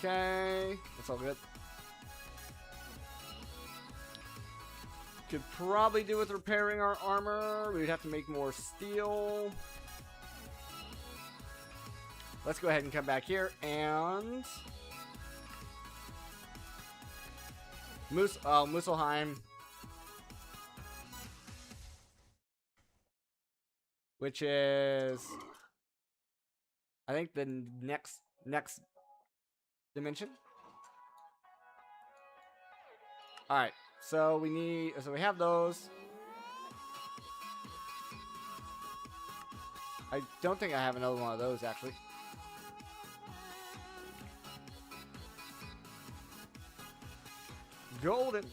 S1: Okay, that's all good. Could probably do with repairing our armor. We'd have to make more steel. let's go ahead and come back here and Muspelheim, which is I think the next dimension. All right, so we have those. I don't think I have another one of those actually. Golden.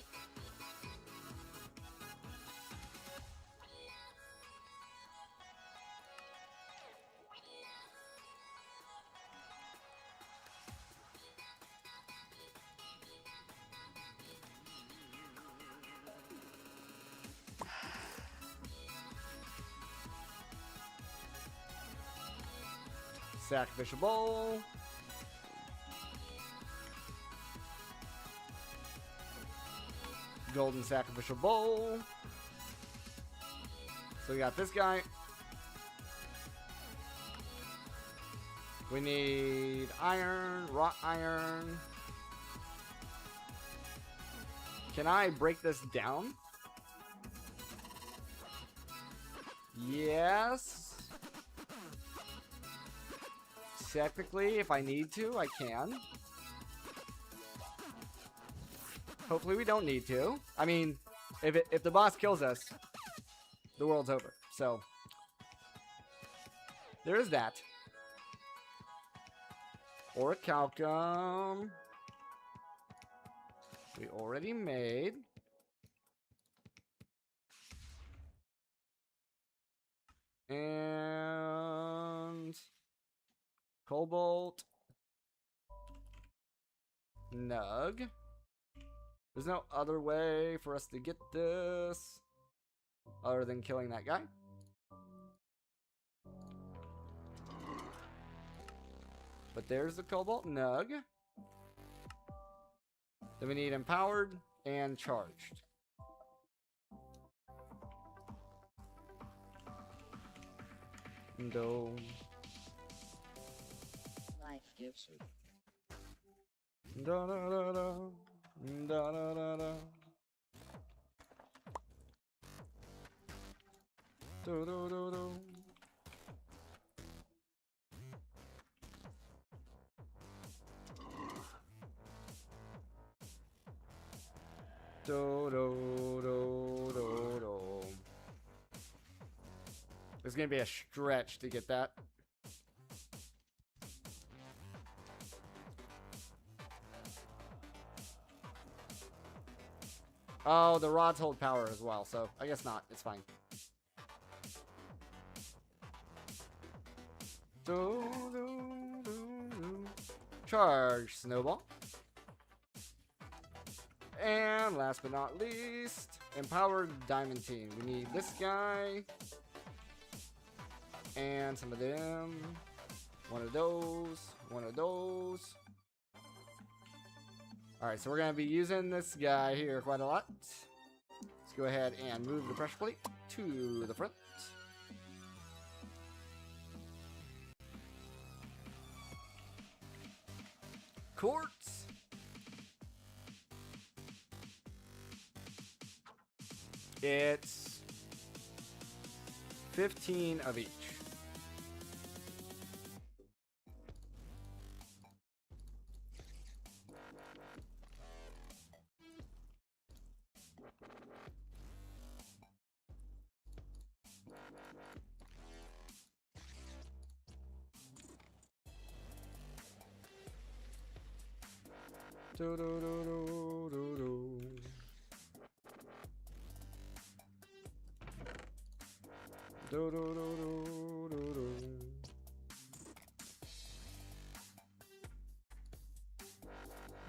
S1: Sacrificial bowl. Golden sacrificial bowl. So we got this guy. We need iron, wrought iron. Can I break this down? Yes. Technically, if I need to, I can. Hopefully we don't need to. I mean, if the boss kills us, the world's over. So, there is that. Orichalcum. We already made. And Cobalt. Nug. There's no other way for us to get this other than killing that guy. But there's the Cobalt Nug. Then we need empowered and charged. No.
S2: Life gives her.
S1: Da da da da. Da da da da. Do do do do. Do do do do do. It's gonna be a stretch to get that. Oh, the rods hold power as well, so I guess not. It's fine. Do, do, do, do. Charge, Snowball. And last but not least, empowered Diamantine. We need this guy. And some of them. One of those. One of those. Alright, so we're going to be using this guy here quite a lot. Let's go ahead and move the pressure plate to the front. Quartz. It's 15 of each. Do do do do do do. Do do do do do do.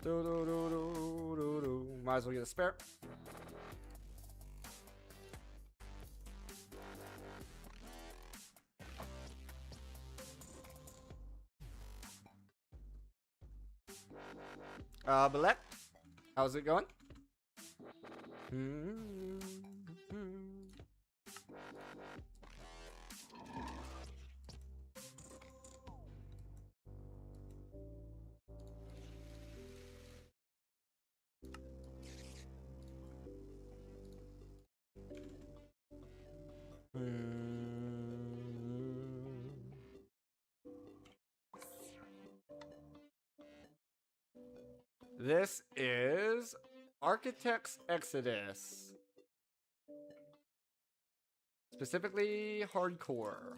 S1: Do do do do do do. Might as well get a spare. Balette, how's it going? This is Architect's Exodus. Specifically, hardcore.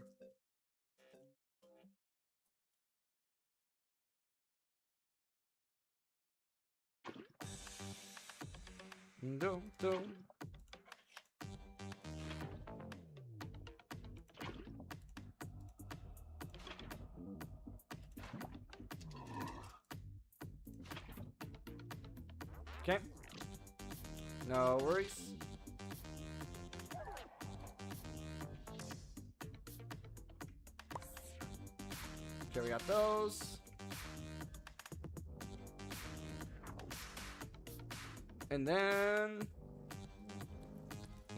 S1: Dum, dum. Okay. No worries. Okay, we got those. And then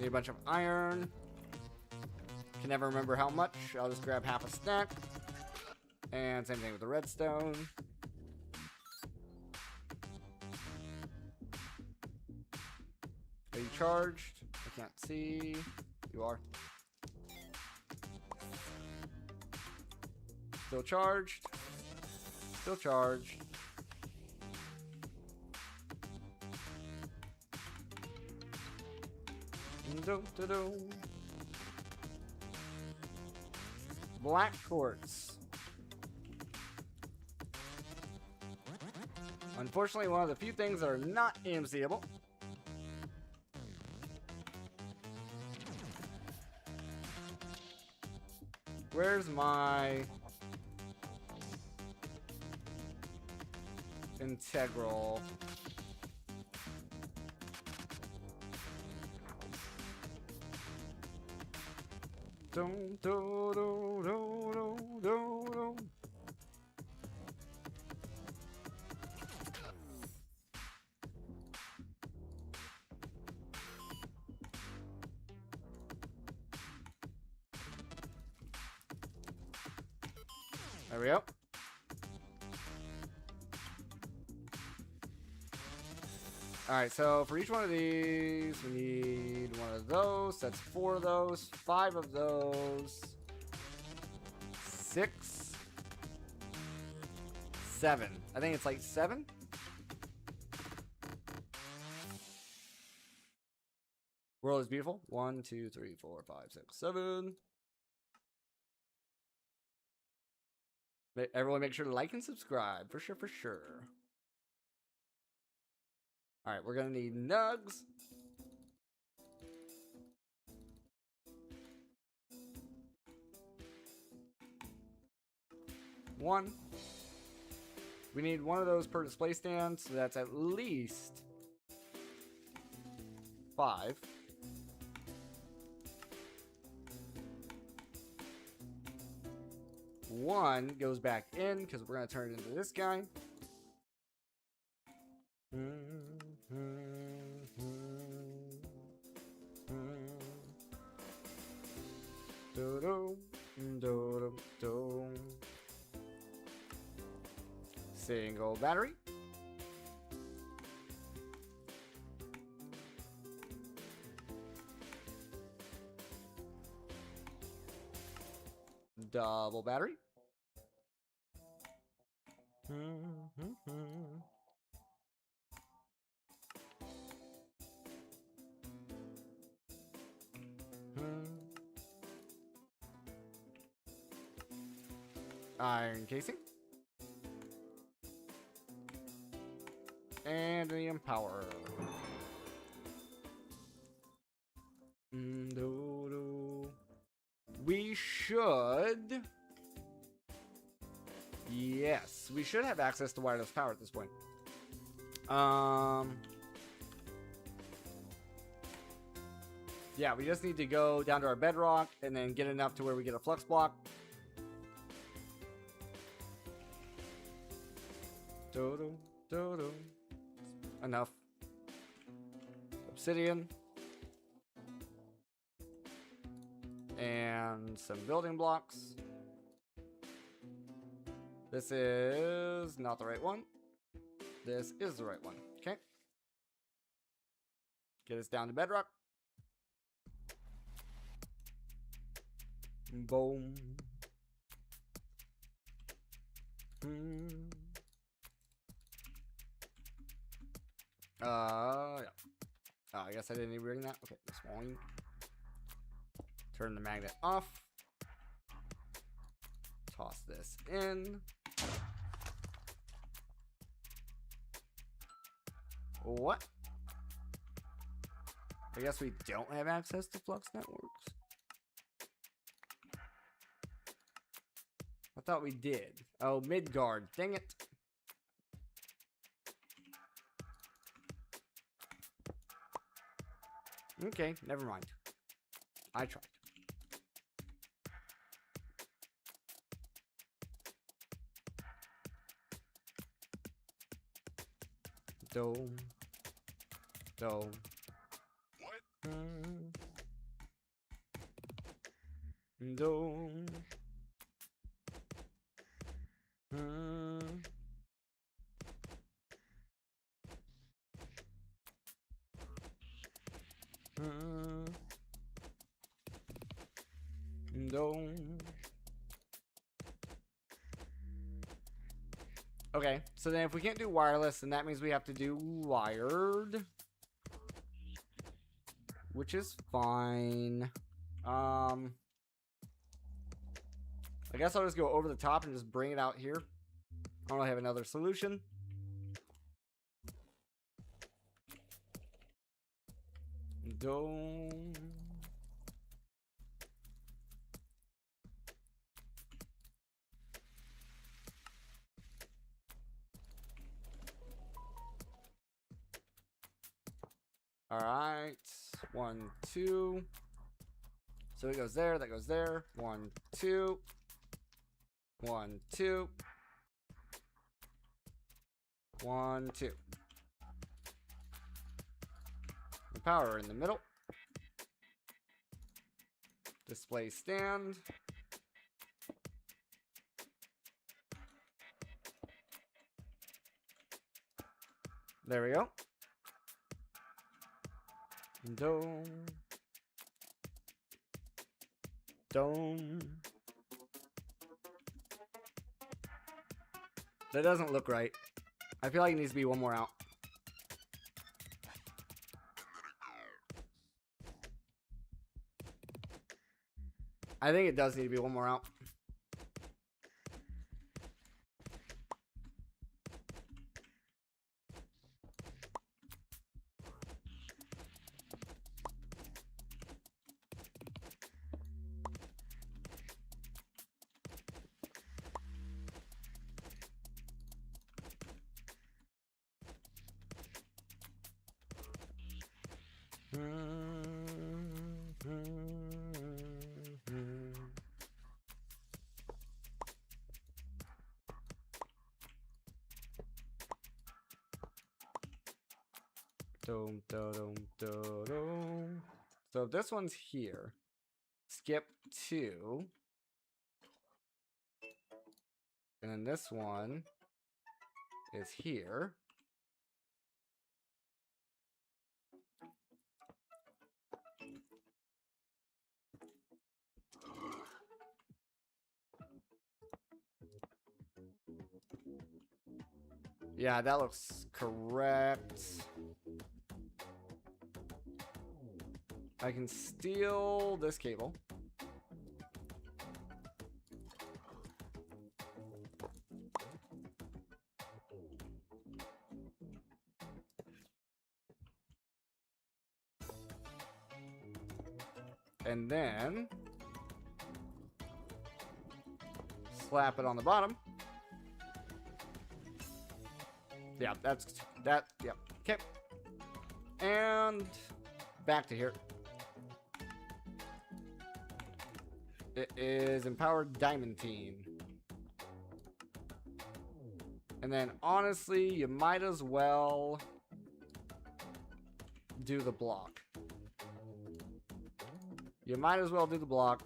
S1: need a bunch of iron. Can never remember how much. I'll just grab half a stack. And same thing with the redstone. Are you charged? I can't see. You are. Still charged. Still charged. Black quartz. Unfortunately, one of the few things that are not EMC-able. Where's my integral? Dum, dum, dum, dum, dum, dum. There we go. Alright, so for each one of these, we need one of those. That's 4 of those, 5 of those, 6, 7. I think it's like 7. World is beautiful. 1, 2, 3, 4, 5, 6, 7. Everyone make sure to like and subscribe. For sure, for sure. Alright, we're gonna need nugs. One. We need one of those per display stand, so that's at least 5. One goes back in because we're gonna turn it into this guy. Single battery. Double battery. Iron casing. And the empower. We should... Yes, we should have access to wireless power at this point. Yeah, we just need to go down to our bedrock and then get enough to where we get a flux block. Enough. Obsidian. And some building blocks. This is not the right one. This is the right one. Okay. Get us down to bedrock. Boom. Yeah. Oh, I guess I didn't even bring that. Okay, that's fine. Turn the magnet off. Toss this in. What? I guess we don't have access to Flux Networks. I thought we did. Oh, Midgard. Dang it. Okay, never mind. I tried. Dome. Dome. What? Dome. Dome. Okay, so then if we can't do wireless, then that means we have to do wired. Which is fine. I guess I'll just go over the top and just bring it out here. I don't really have another solution. Dome. All right, 1, 2. So it goes there, that goes there. 1, 2. 1, 2. 1, 2. The power in the middle. Display stand. There we go. Dome. Dome. That doesn't look right. I feel like it needs to be one more out. I think it does need to be one more out. Dome, dome, dome, dome. So if this one's here, skip 2. And then this one is here. Yeah, that looks correct. I can steal this cable. And then slap it on the bottom. Yeah, that's that. Yep. Yeah. Okay. And back to here. It is empowered diamantine. And then honestly, you might as well do the block. You might as well do the block.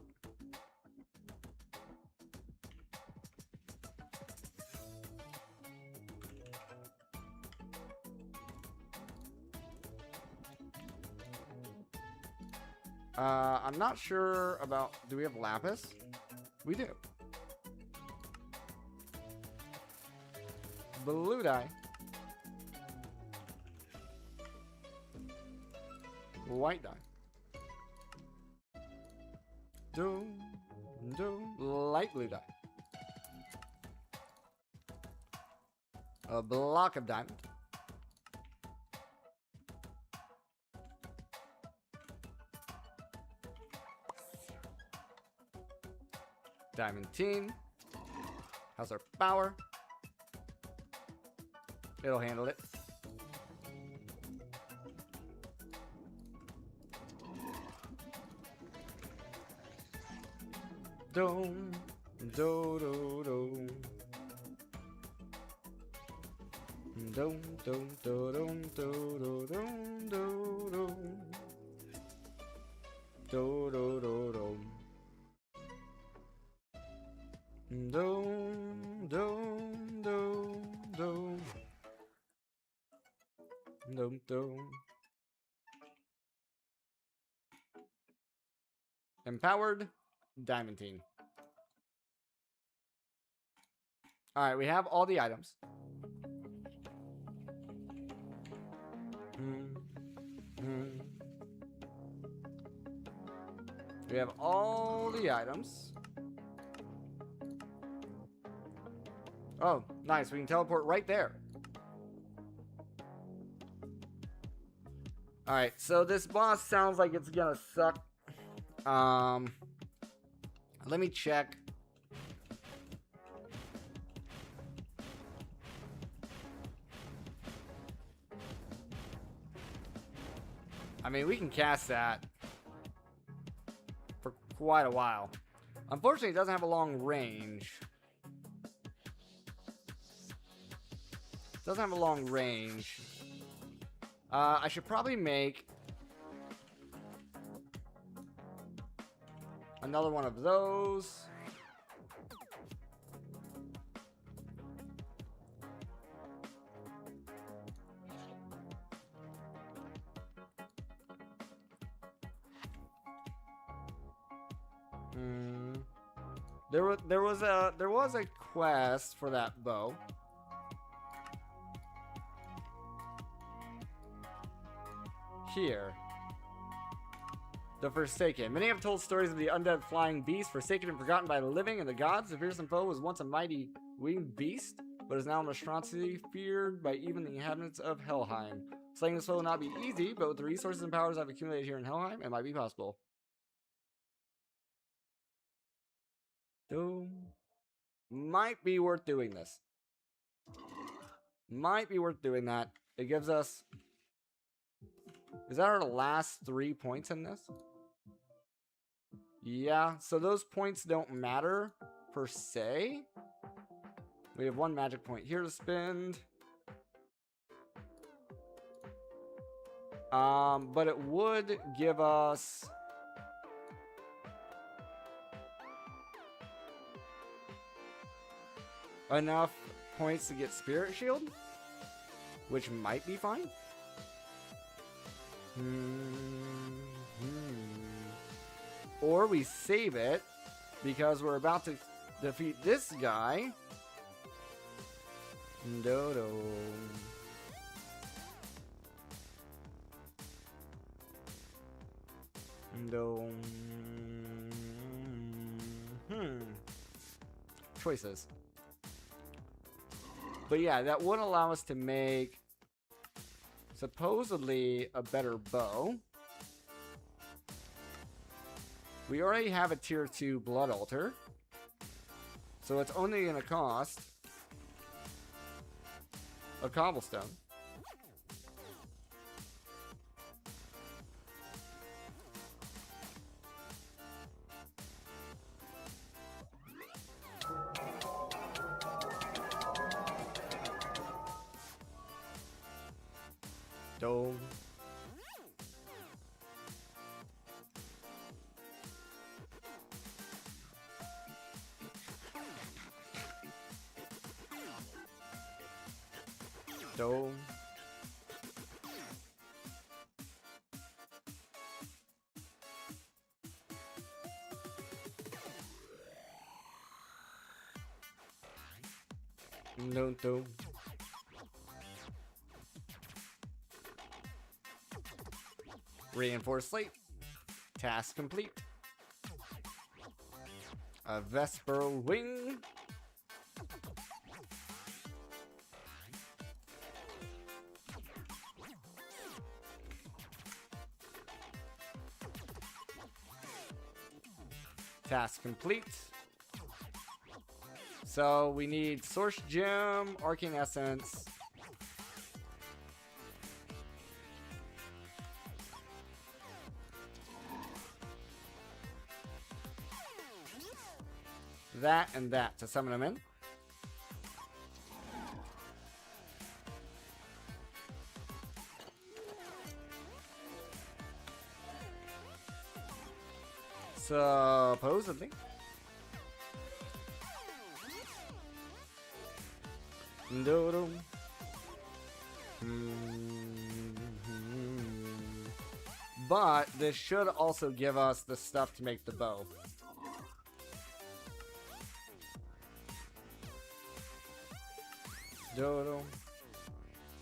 S1: I'm not sure about... Do we have lapis? We do. Blue dye. white die. Light blue die. A block of diamond. Diamond team. How's our power? It'll handle it. Dum, do, do, do. Dum, dum, do, dum, do, do, dum, do, do. Do, do, do, dum. Dum, dum, dum, dum. Dum, dum. Empowered Diamantine. Alright, we have all the items. We have all the items. Oh, nice. We can teleport right there. Alright, so this boss sounds like it's gonna suck. Let me check. I mean, we can cast that for quite a while. Unfortunately, it doesn't have a long range. It doesn't have a long range. I should probably make another one of those. There was a quest for that bow. Here. The Forsaken. Many have told stories of the undead flying beast, forsaken and forgotten by the living and the gods. The fearsome foe was once a mighty winged beast, but is now a monstrosity feared by even the inhabitants of Helheim. Slaying this foe will not be easy, but with the resources and powers I've accumulated here in Helheim, it might be possible. Might be worth doing this. Might be worth doing that. It gives us... Is that our last 3 points in this? Yeah, so those points don't matter, per se. We have 1 magic point here to spend. But it would give us... enough points to get Spirit Shield, which might be fine. Or we save it because we're about to defeat this guy. Dodo. Choices. But yeah, that would allow us to make supposedly a better bow. We already have a tier 2 blood altar, so it's only going to cost a cobblestone. Dome. Dome. No, dome. Reinforced slate. Task complete. A Vesper wing. Task complete. So we need Source Gem, Arcane Essence. That and that to summon them in. Supposedly. Doodle. But this should also give us the stuff to make the bow. Doodle.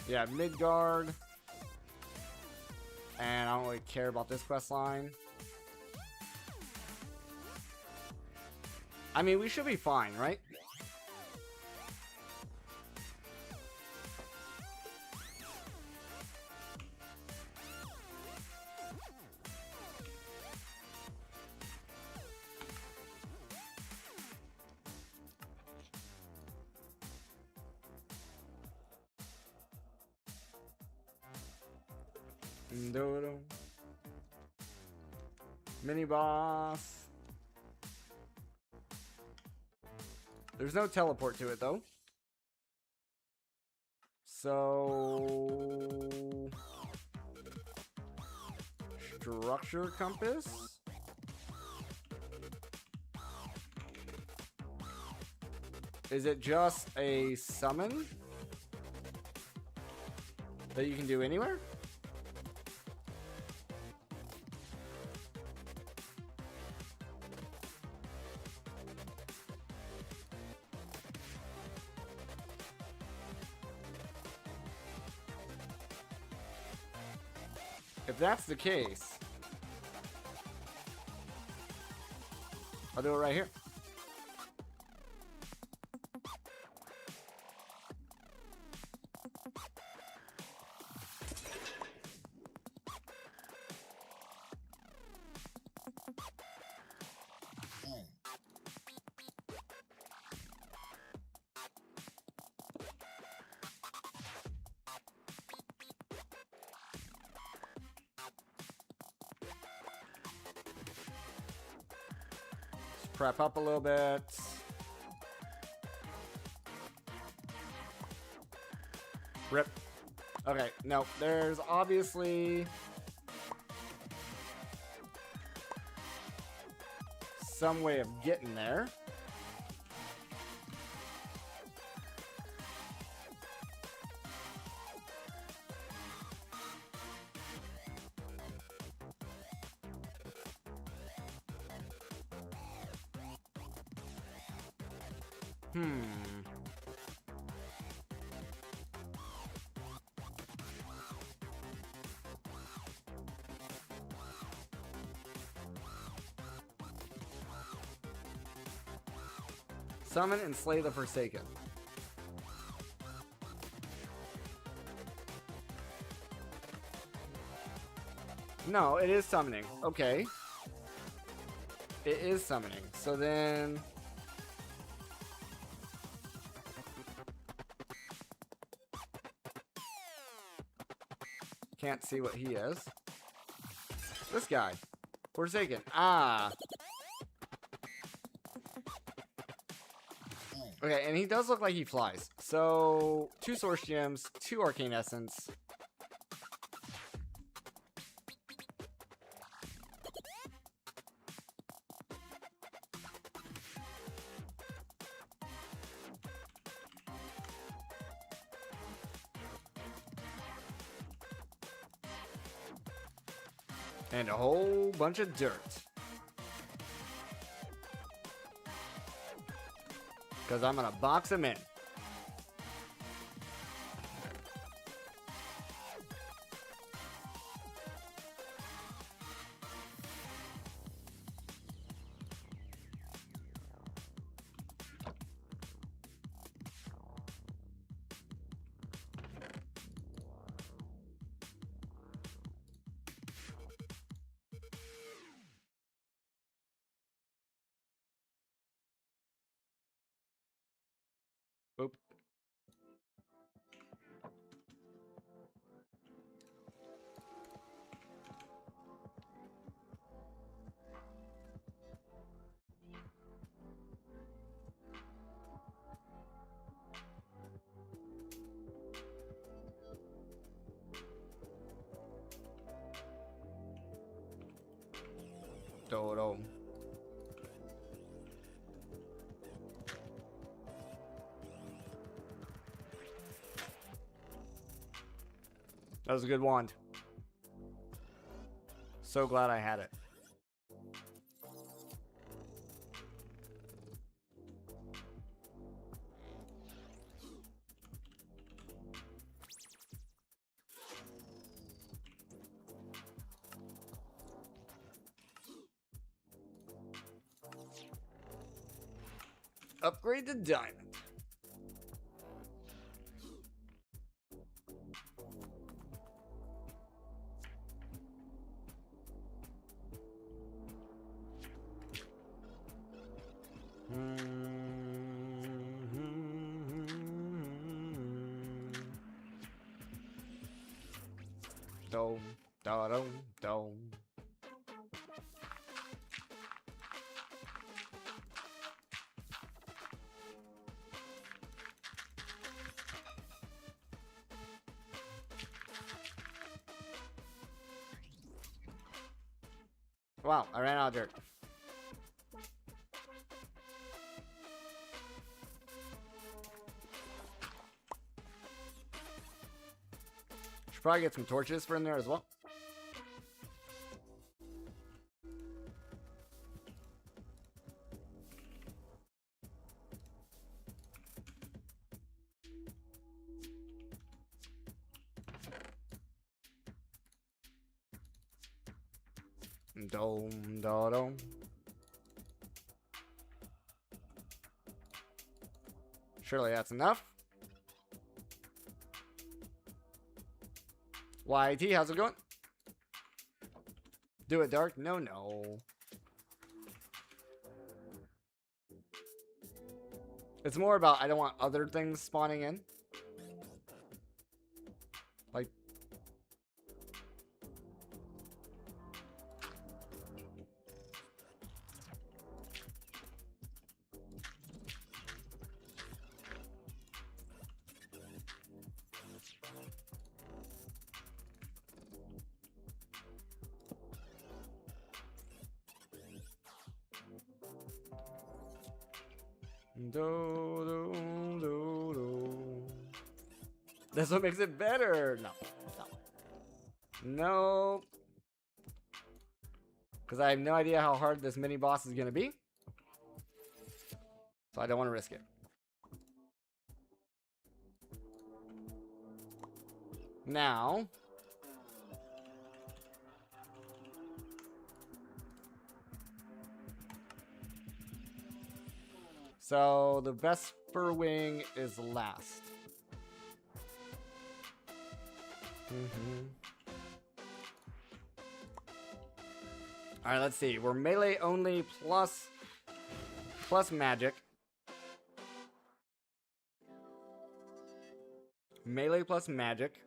S1: Yeah, Midgard. And I don't really care about this quest line. I mean, we should be fine, right? Doodle. Mini boss. There's no teleport to it though. So structure compass. Is it just a summon that you can do anywhere? If that's the case, I'll do it right here. Prep up a little bit. Rip. Okay, no, there's obviously some way of getting there. Summon and slay the Forsaken. No, it is summoning. Okay. It is summoning. So then... Can't see what he is. This guy. Forsaken. Ah. Okay, and he does look like he flies. So, 2 Source Gems, 2 Arcane Essence. And a whole bunch of dirt. Because I'm going to box him in. Do-do. That was a good wand. So glad I had it. Upgrade to diamond. Dome, da dome, dome. Wow, I ran out of dirt. Should probably get some torches for in there as well. Dome, da dome. Surely that's enough. YT, how's it going? Do it, Dark? No, no. It's more about I don't want other things spawning in. Like... Do, do, do, do. That's what makes it better. No. No. Because I have no idea how hard this mini boss is going to be. So I don't want to risk it. Now. So the Vesper Wing is last. All right, let's see. We're melee only plus magic. Melee plus magic.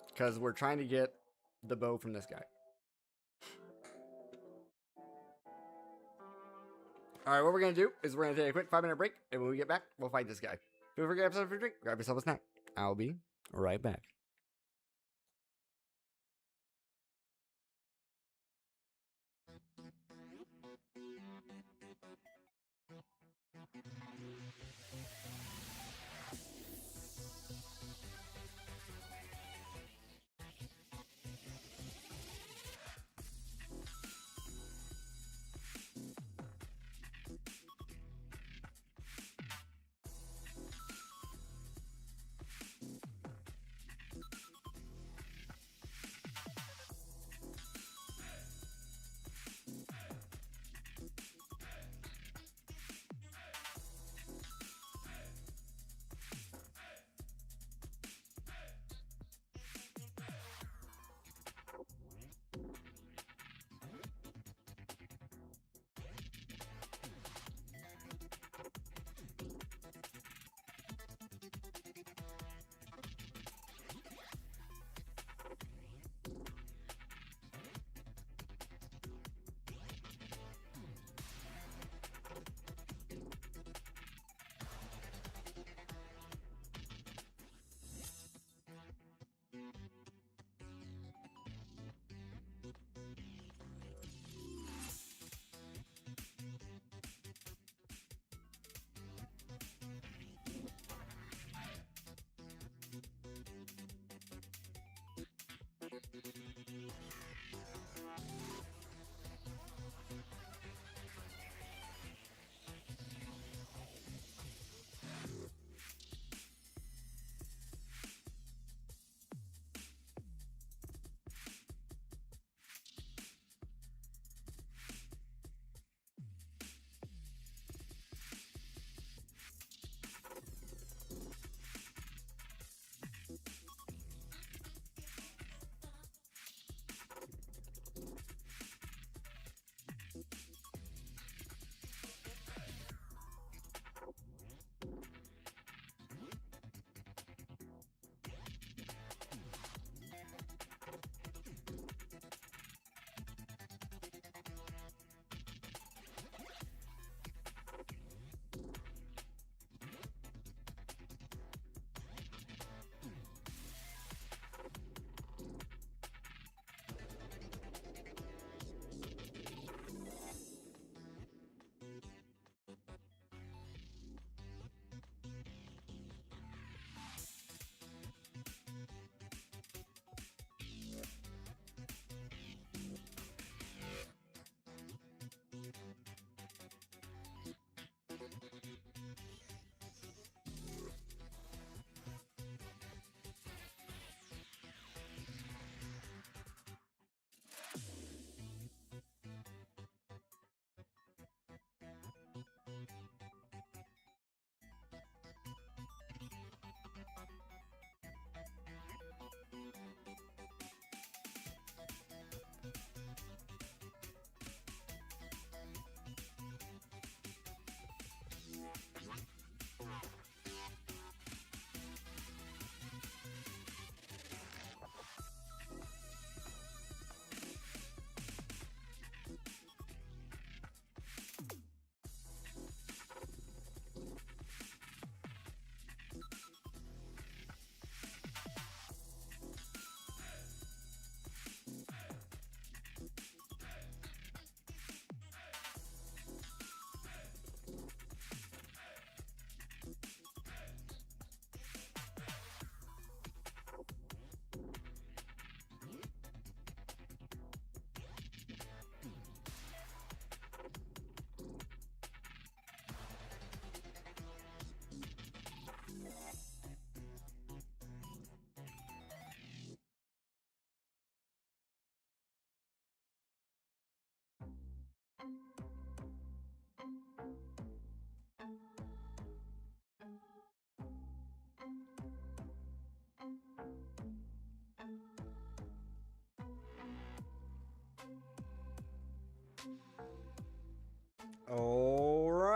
S1: Because we're trying to get the bow from this guy. Alright, what we're going to do is we're going to take a quick 5-minute break, and when we get back, we'll fight this guy. Feel free to grab yourself a drink, grab yourself a snack. I'll be right back.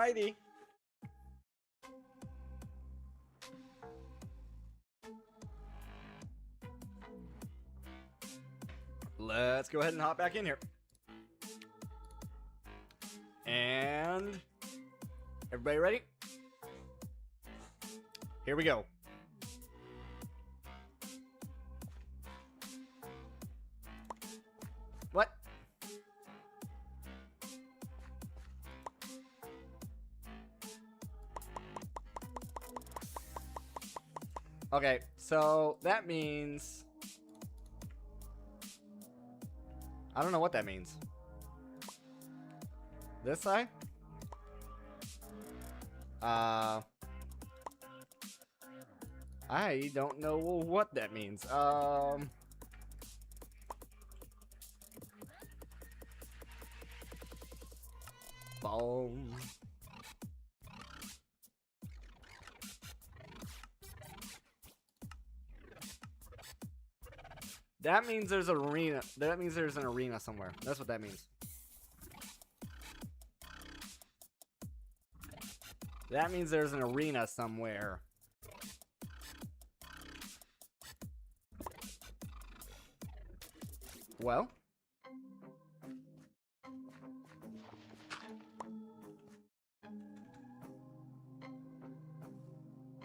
S1: Alrighty. Let's go ahead and hop back in here. And everybody ready? Here we go. What? Okay, so that means... I don't know what that means. This side? I don't know what that means. Boom. That means there's an arena. That means there's an arena somewhere. That's what that means. That means there's an arena somewhere. Well.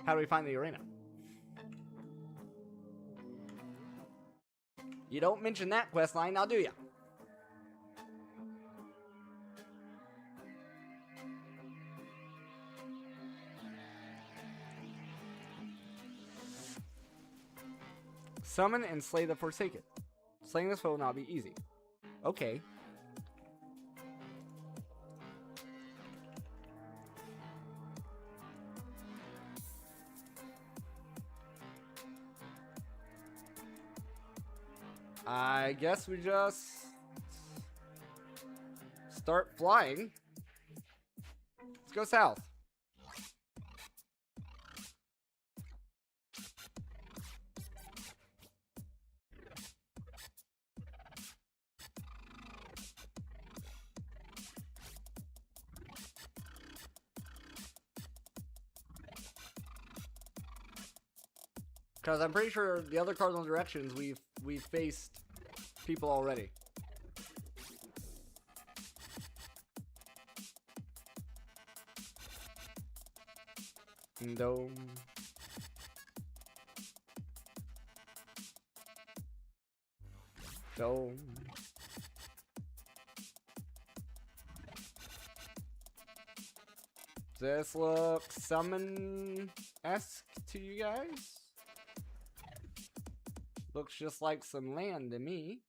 S1: How do we find the arena? You don't mention that quest line now, do ya? Summon and slay the Forsaken. Slaying this foe will not be easy. Okay. I guess we just start flying. Let's go south. Because I'm pretty sure the other cardinal directions we've faced people already. Dome. Dome. Does this look summon-esque to you guys? Looks just like some land to me.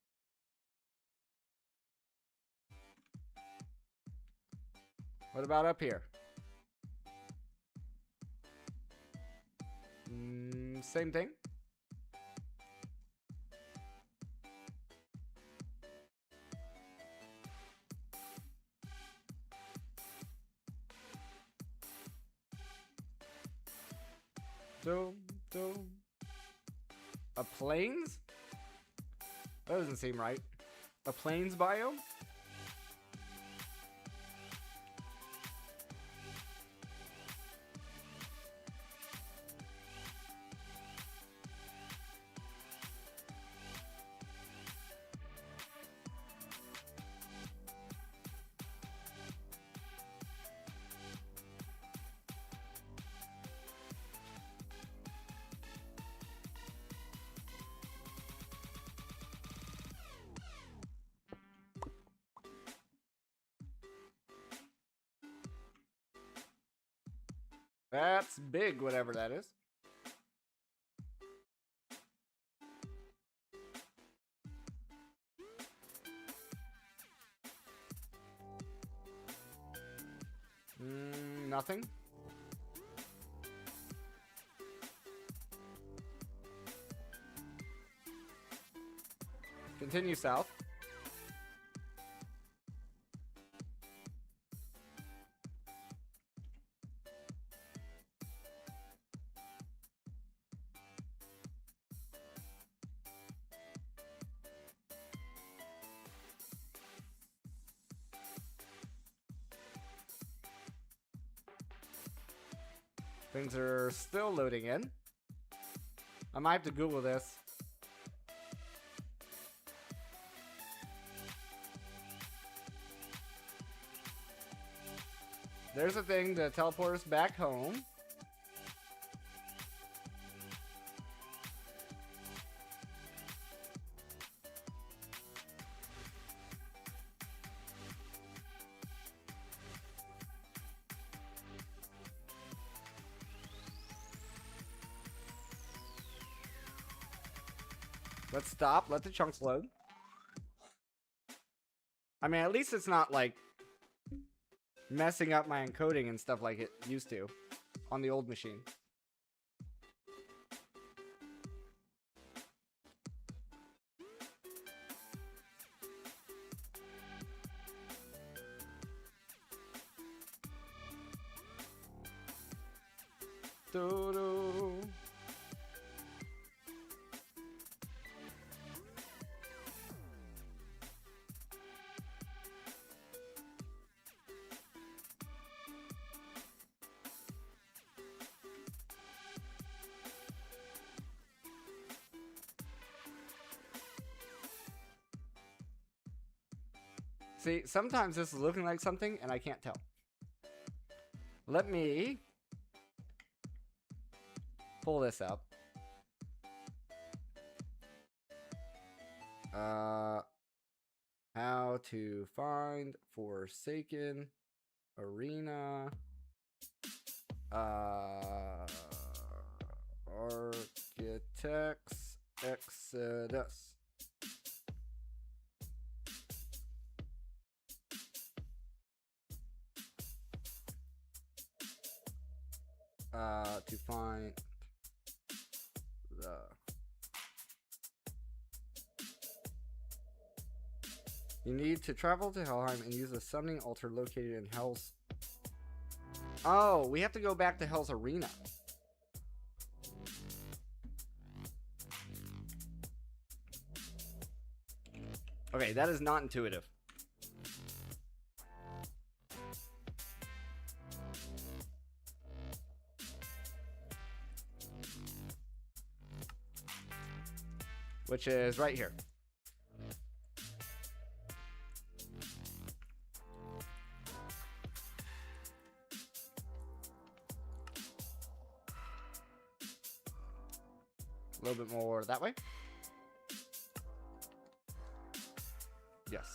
S1: What about up here? Same thing. Dome. A plains? That doesn't seem right. A plains biome? That's big, whatever that is. Nothing. Continue south. Things are still loading in. I might have to Google this. There's a thing to teleport us back home. Let's stop. Let the chunks load. I mean, at least it's not like messing up my encoding and stuff like it used to on the old machine. Doo-doo. See, sometimes this is looking like something and I can't tell. Let me pull this up. How to find Forsaken Arena. Architects Exodus. To find the you need to travel to Helheim and use a summoning altar located in Hell's. Oh, we have to go back to Hell's Arena. Okay, that is not intuitive. Which is right here. A little bit more that way. Yes.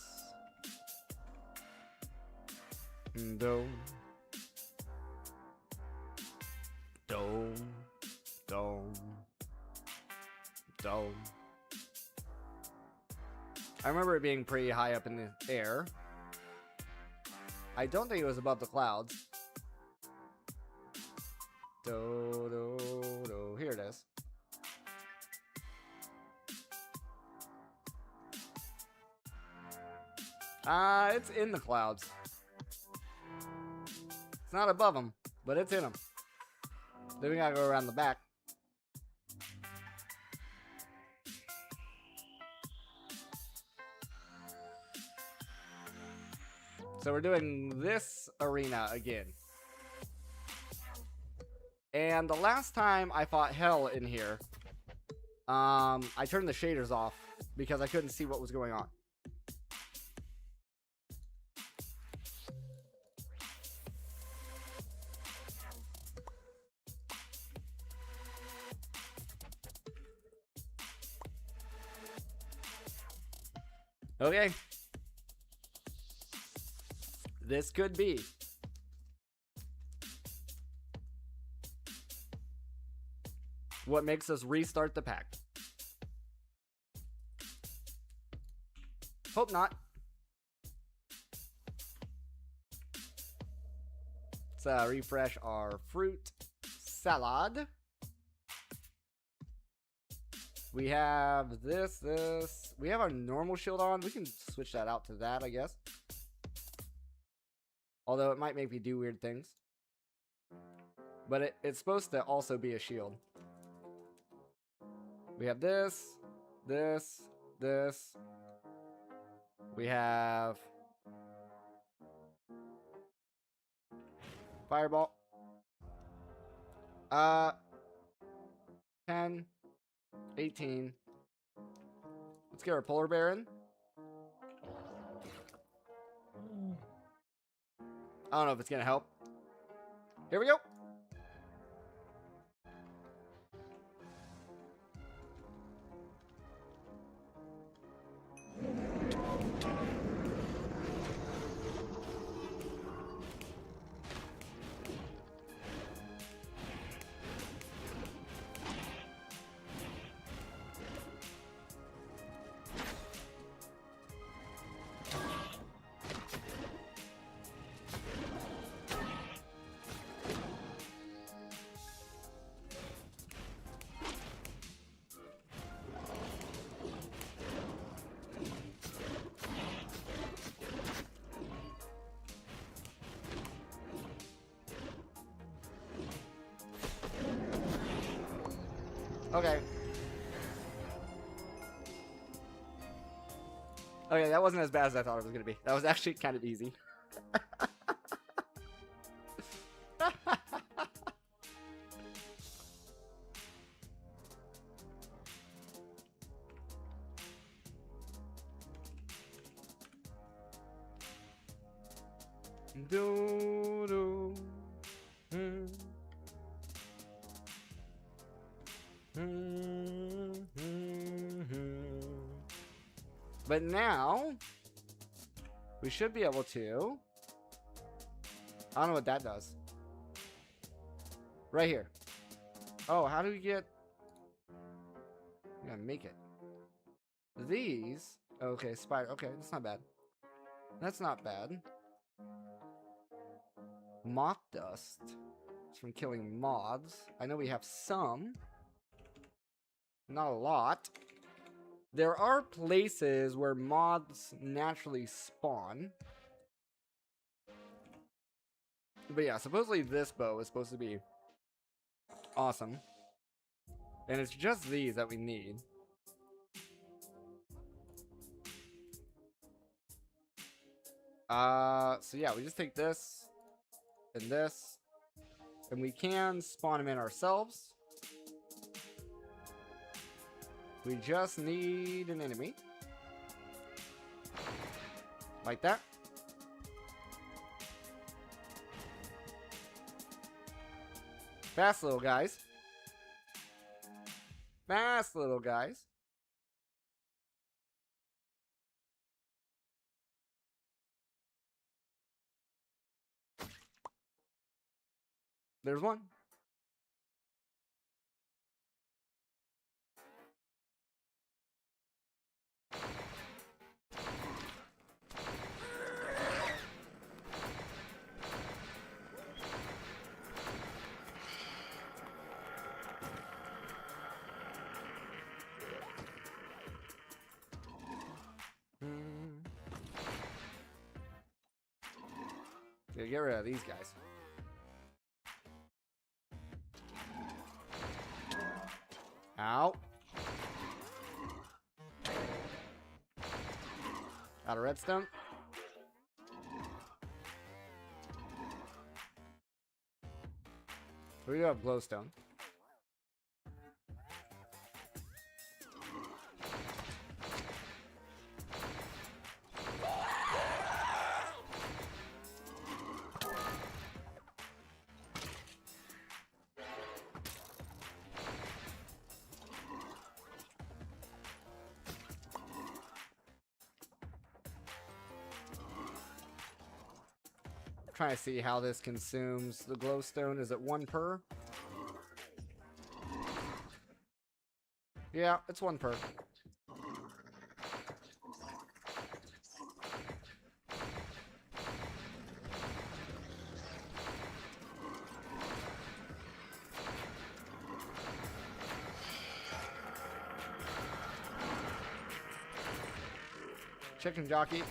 S1: Dome. Dome. Dome. Dome. I remember it being pretty high up in the air. I don't think it was above the clouds. Do, do, do. Here it is. It's in the clouds. It's not above them, but it's in them. Then we gotta go around the back. So we're doing this arena again. And the last time I fought Hell in here, I turned the shaders off because I couldn't see what was going on. Okay. This could be. What makes us restart the pack. Hope not. Let's refresh our fruit salad. We have this. We have our normal shield on. We can switch that out to that, I guess. Although it might make me do weird things. But it's supposed to also be a shield. We have this. We have Fireball. Uh, 10, 18. Let's get our polar bear in. I don't know if it's gonna help. Here we go. Okay. Okay, that wasn't as bad as I thought it was gonna be. That was actually kind of easy. Do-do. Hmm. But now we should be able to. I don't know what that does. Right here. Oh, how do we get? We gotta make it. These. Okay, spider. Okay, that's not bad. That's not bad. Moth dust. It's from killing moths. I know we have some. Not a lot. There are places where moths naturally spawn. But yeah, supposedly this bow is supposed to be awesome. And it's just these that we need. So yeah, we just take this and this. And we can spawn them in ourselves. We just need an enemy. Like that. Fast little guys. Fast little guys. There's one. Get rid of these guys. Ow. Out of redstone. We do have glowstone. Trying to see how this consumes the glowstone. Is it 1 per? Yeah, it's 1 per. Chicken jockey.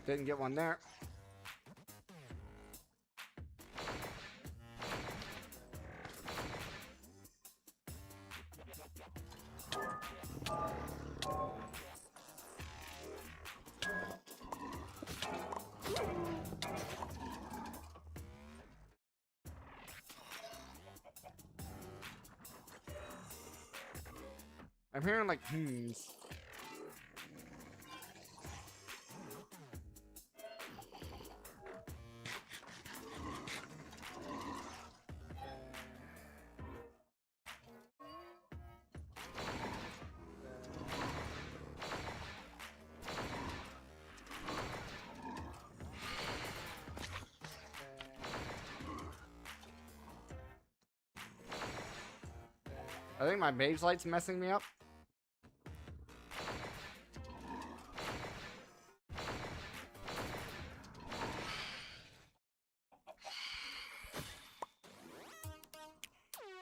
S1: Didn't get one there. I'm hearing like hmms. I think my mage light's messing me up.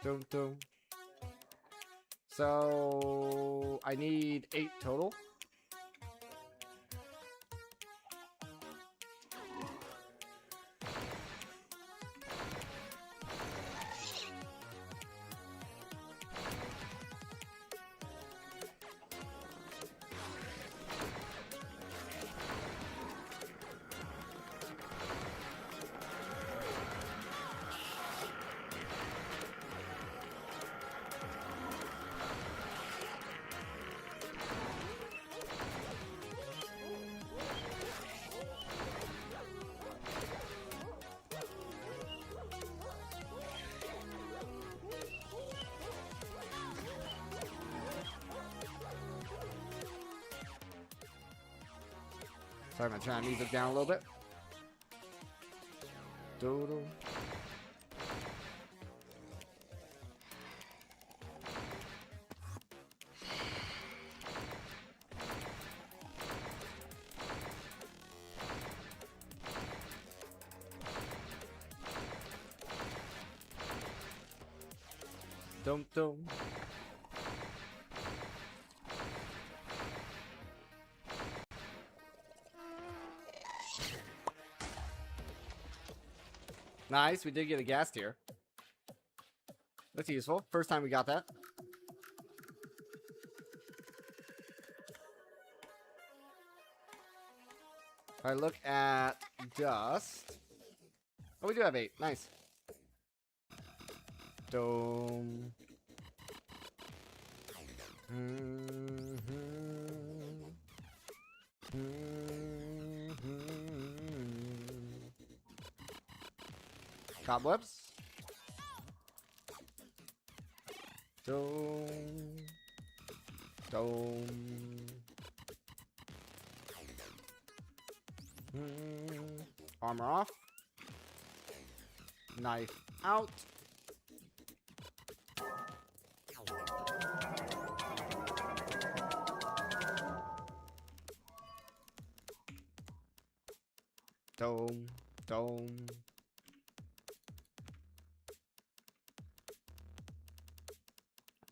S1: Dum dum. So I need 8 total. Sorry, I'm trying to music down a little bit. Doodle. Dum dum. Nice, we did get a gas tier. That's useful. First time we got that. If I look at dust. Oh, we do have 8. Nice. Dome. Cobwebs. Dome. Dome. Armor off. Knife out. Dome. Dome.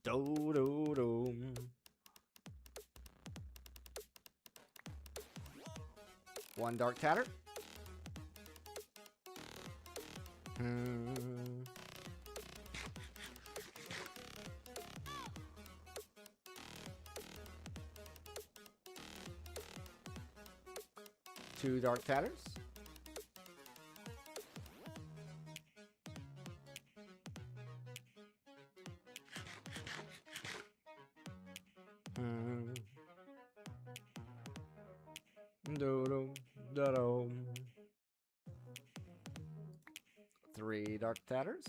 S1: Do-do-do. 1 dark tatter. Two dark tatters. Do-do-do-do. 3 dark tatters.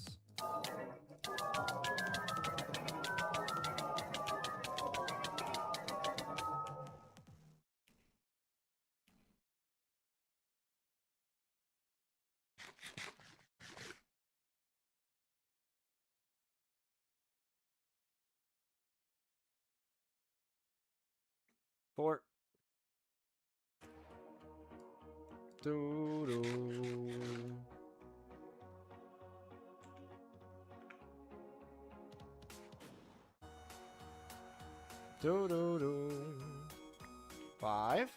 S1: Four. Do-do. Do-do-do. 5.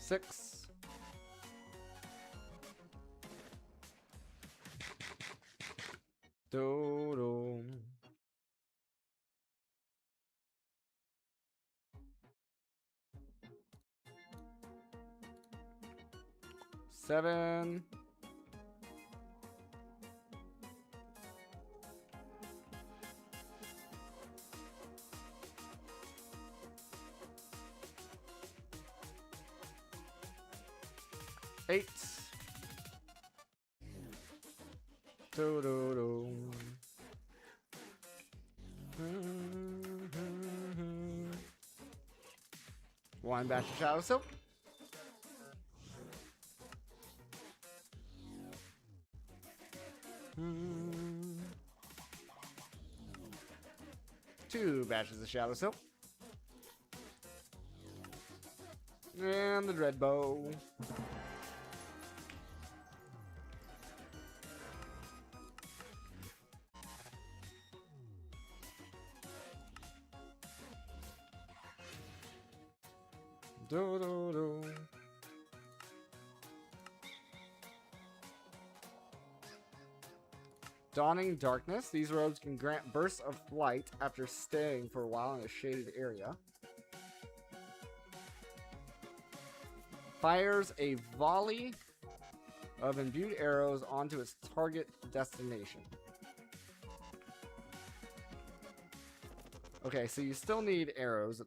S1: Six. Do-do. 7. Eight. Do do do. One batch of Shadow Silk. Two batches of Shadow Silk. And the Dread Bow. Do, do, do. Dawning Darkness. These robes can grant bursts of light after staying for a while in a shaded area. Fires a volley of imbued arrows onto its target destination. Okay, so you still need arrows, it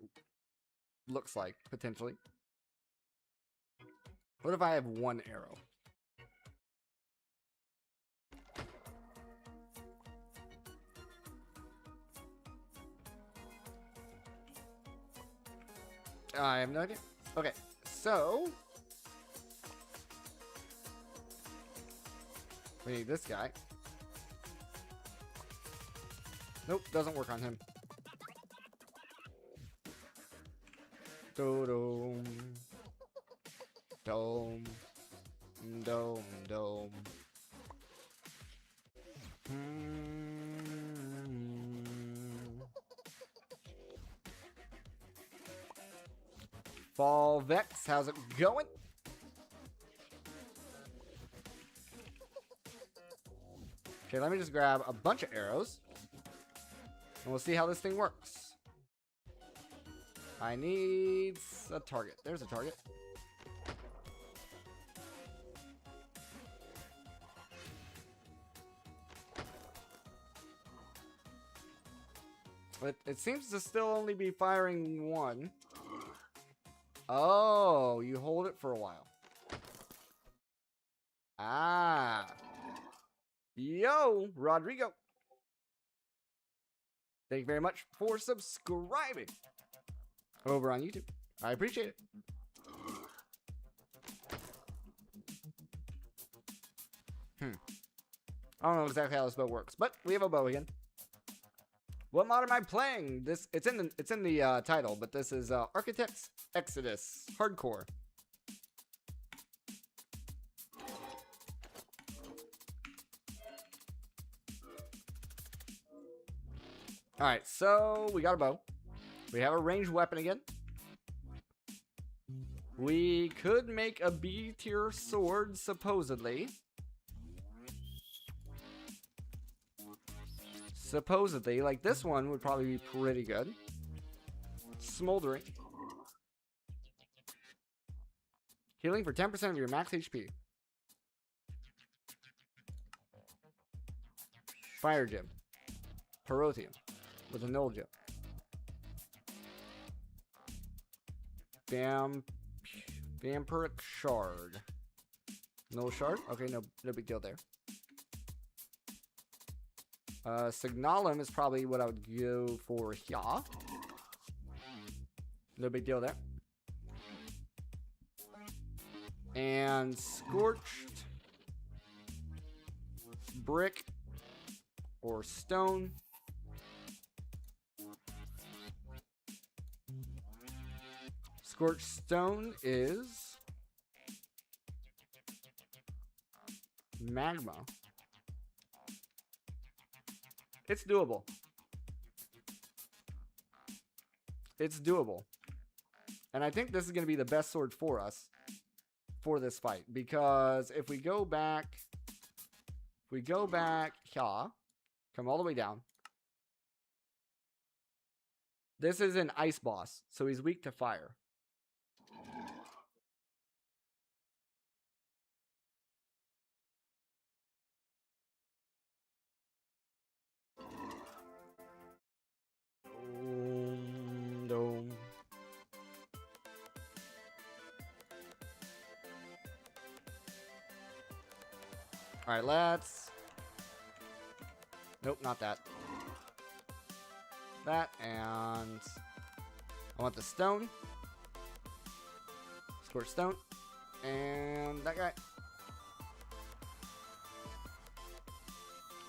S1: looks like, potentially. What if I have one arrow? I have no idea. Okay, so we need this guy. Nope, doesn't work on him. Dome, dome, dome, dome. Fall Vex, how's it going? Okay, let me just grab a bunch of arrows. And we'll see how this thing works. I need a target. There's a target. It seems to still only be firing one. Oh, you hold it for a while. Ah. Yo, Rodrigo. Thank you very much for subscribing over on YouTube. I appreciate it. I don't know exactly how this bow works, but we have a bow again. What mod am I playing? It's in the title, but this is Architects Exodus Hardcore. All right, so we got a bow. We have a ranged weapon again. We could make a B tier sword, supposedly. Supposedly, like this one would probably be pretty good. Smoldering. Healing for 10% of your max HP. Fire Gem. Pyrotheum. With a null gem. Vampiric Shard. Null Shard? Okay, no big deal there. Signalum is probably what I would go for here. No big deal there. And Scorched Brick or Stone. Scorched Stone is Magma. It's doable. It's doable. And I think this is going to be the best sword for us for this fight. Because if we go back here, come all the way down. This is an ice boss, so he's weak to fire. Alright, let's... Nope, not that. That, and... I want the stone. Squirt stone. And that guy.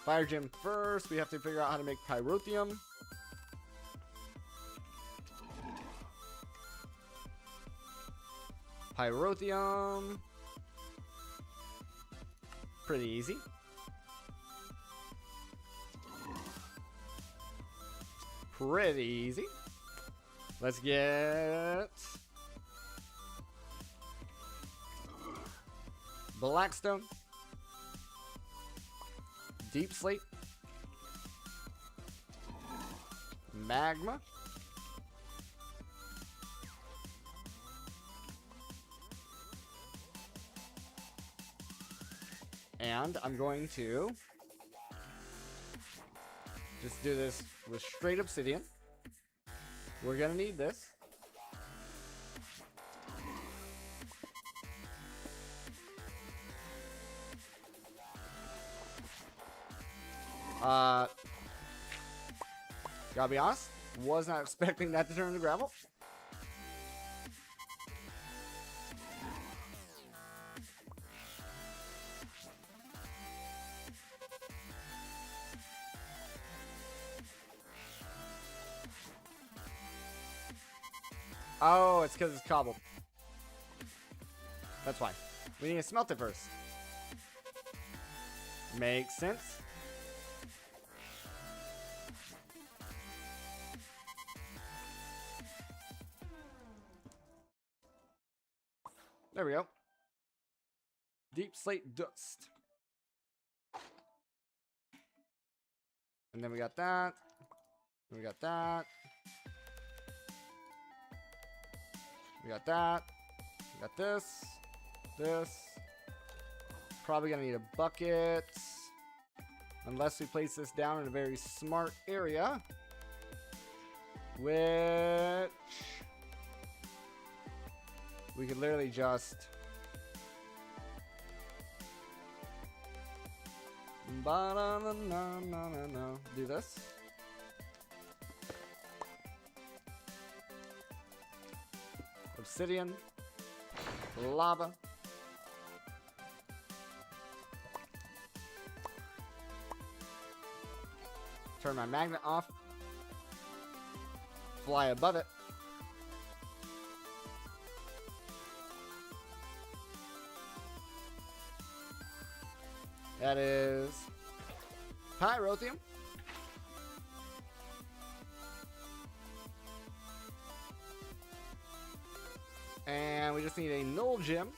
S1: Fire gem first. We have to figure out how to make pyrotheum. Pyrotheum. Pretty easy. Pretty easy. Let's get Blackstone, Deep Slate, Magma, and I'm going to just do this with straight obsidian. We're gonna need this. Gotta be honest, was not expecting that to turn into gravel. Oh, it's because it's cobbled. That's why. We need to smelt it first. Makes sense. There we go. Deep slate dust. And then we got that. And we got that. We got that. We got this. This. Probably gonna need a bucket. Unless we place this down in a very smart area. Which... we could literally just... do this. Obsidian. Lava. Turn my magnet off. Fly above it. That is pyrotheum. And we just need a null gem.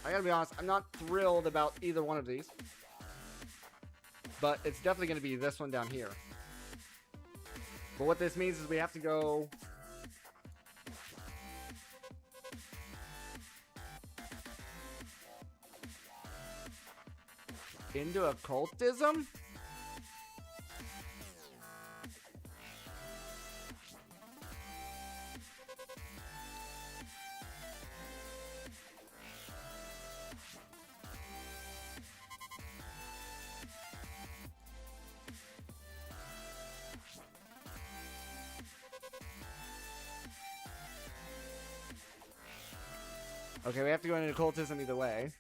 S1: I gotta be honest, I'm not thrilled about either one of these. But it's definitely gonna be this one down here. But what this means is we have to go... into occultism? Okay, we have to go into occultism either way.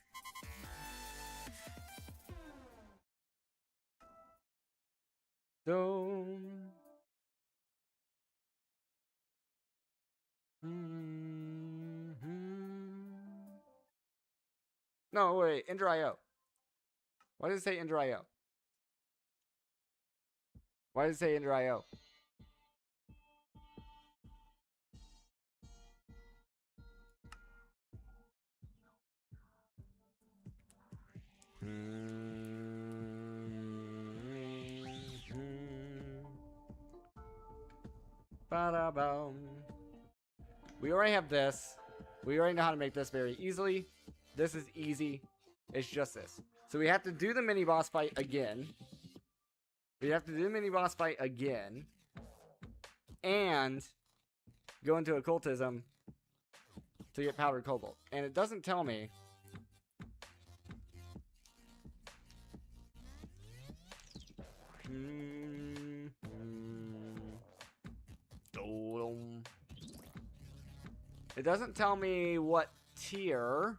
S1: No, wait, Ender IO. Why does it say Ender IO? Why does it say Ender IO? Ba-da-bum. We already have this. We already know how to make this very easily. This is easy. It's just this. So we have to do the mini boss fight again. We have to do the mini boss fight again. And go into occultism to get powdered cobalt. And it doesn't tell me. It doesn't tell me what tier.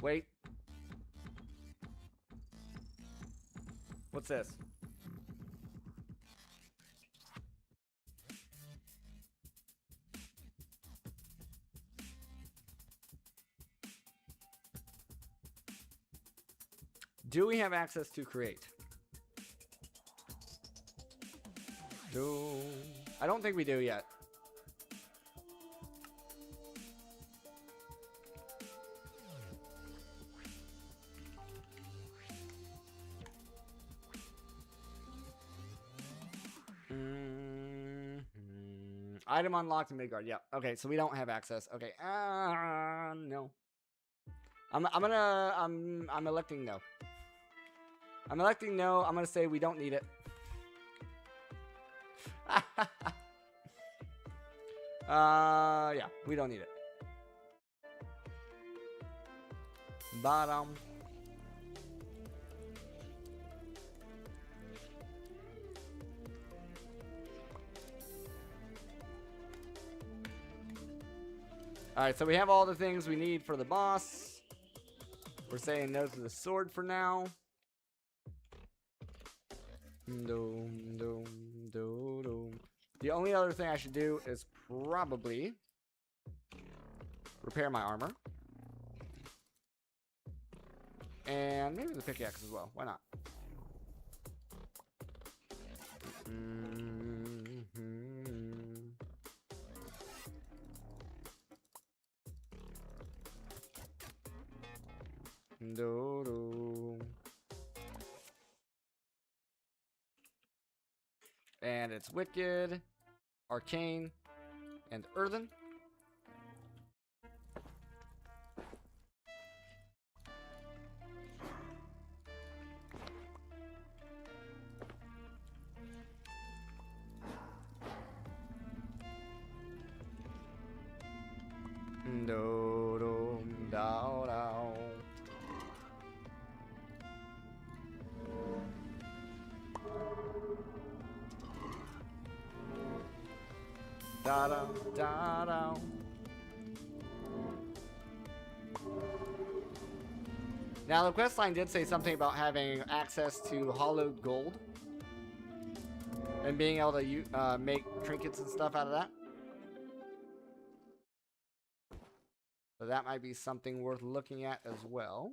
S1: Wait. What's this? Do we have access to create? I don't think we do yet. Item unlocked in Midgard. Yeah. Okay, so we don't have access. Okay. No. I'm electing no. I'm electing no. I'm gonna say we don't need it. Yeah, we don't need it. Bottom. Alright, so we have all the things we need for the boss. We're saying no to the sword for now. The only other thing I should do is probably repair my armor. And maybe the pickaxe as well. Why not? And it's Wicked, Arcane, and Earthen. Now the questline did say something about having access to hollowed gold and being able to make trinkets and stuff out of that. So that might be something worth looking at as well.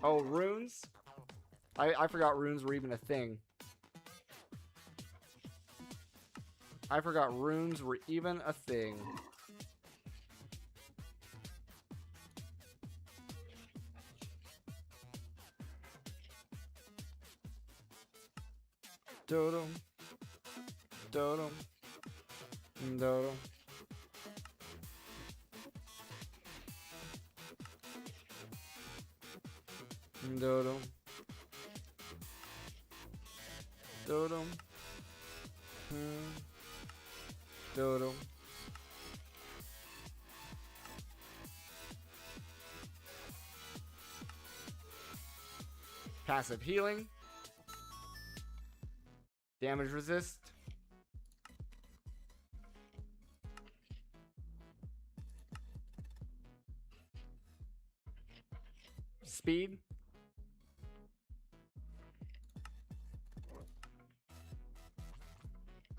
S1: Oh, runes? I forgot runes were even a thing. I forgot runes were even a thing. Dodum. Dodum. Dodum. Dodum. Dodum. Dodum. Passive healing. Damage resist. Speed.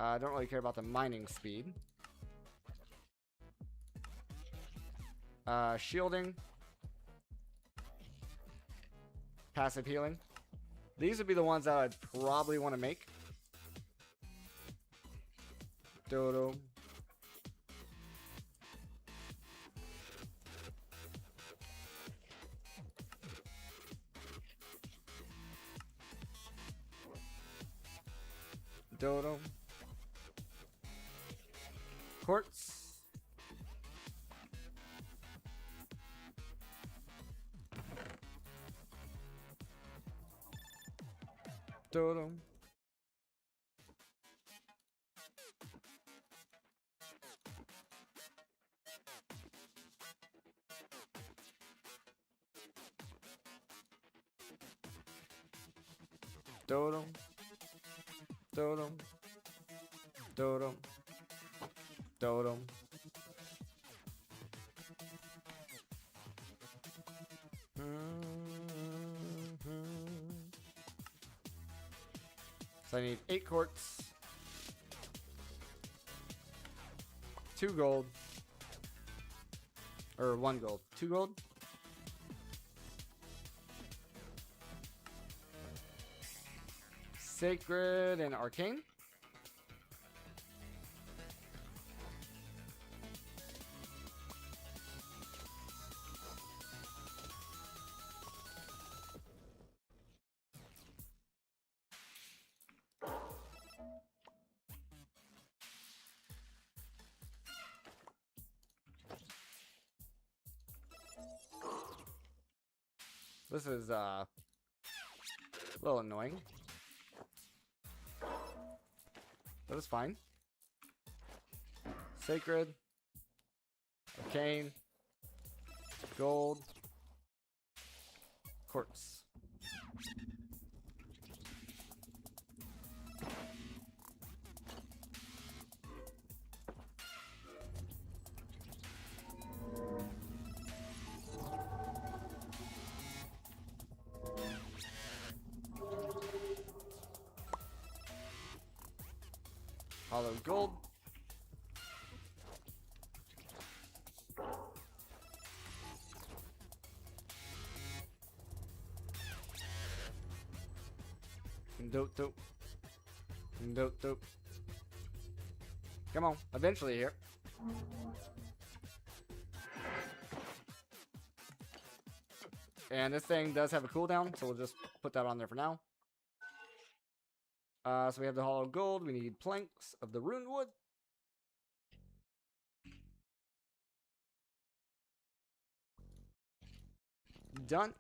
S1: I don't really care about the mining speed. Shielding. Passive healing. These would be the ones that I'd probably want to make. Dodo. Dodo. Quartz. Dodo. Dodo. Dodo. Dodo. Dodo. So I need 8 quartz, 2 gold, or 1 gold, 2 gold. Sacred and arcane. This is a little annoying, but it's fine. Sacred, arcane, gold, quartz. Hollow gold. Dope, dope. Dope, dope. Come on, eventually here. And this thing does have a cooldown, so we'll just put that on there for now. So we have the hollow gold. We need planks of the rune wood. Done.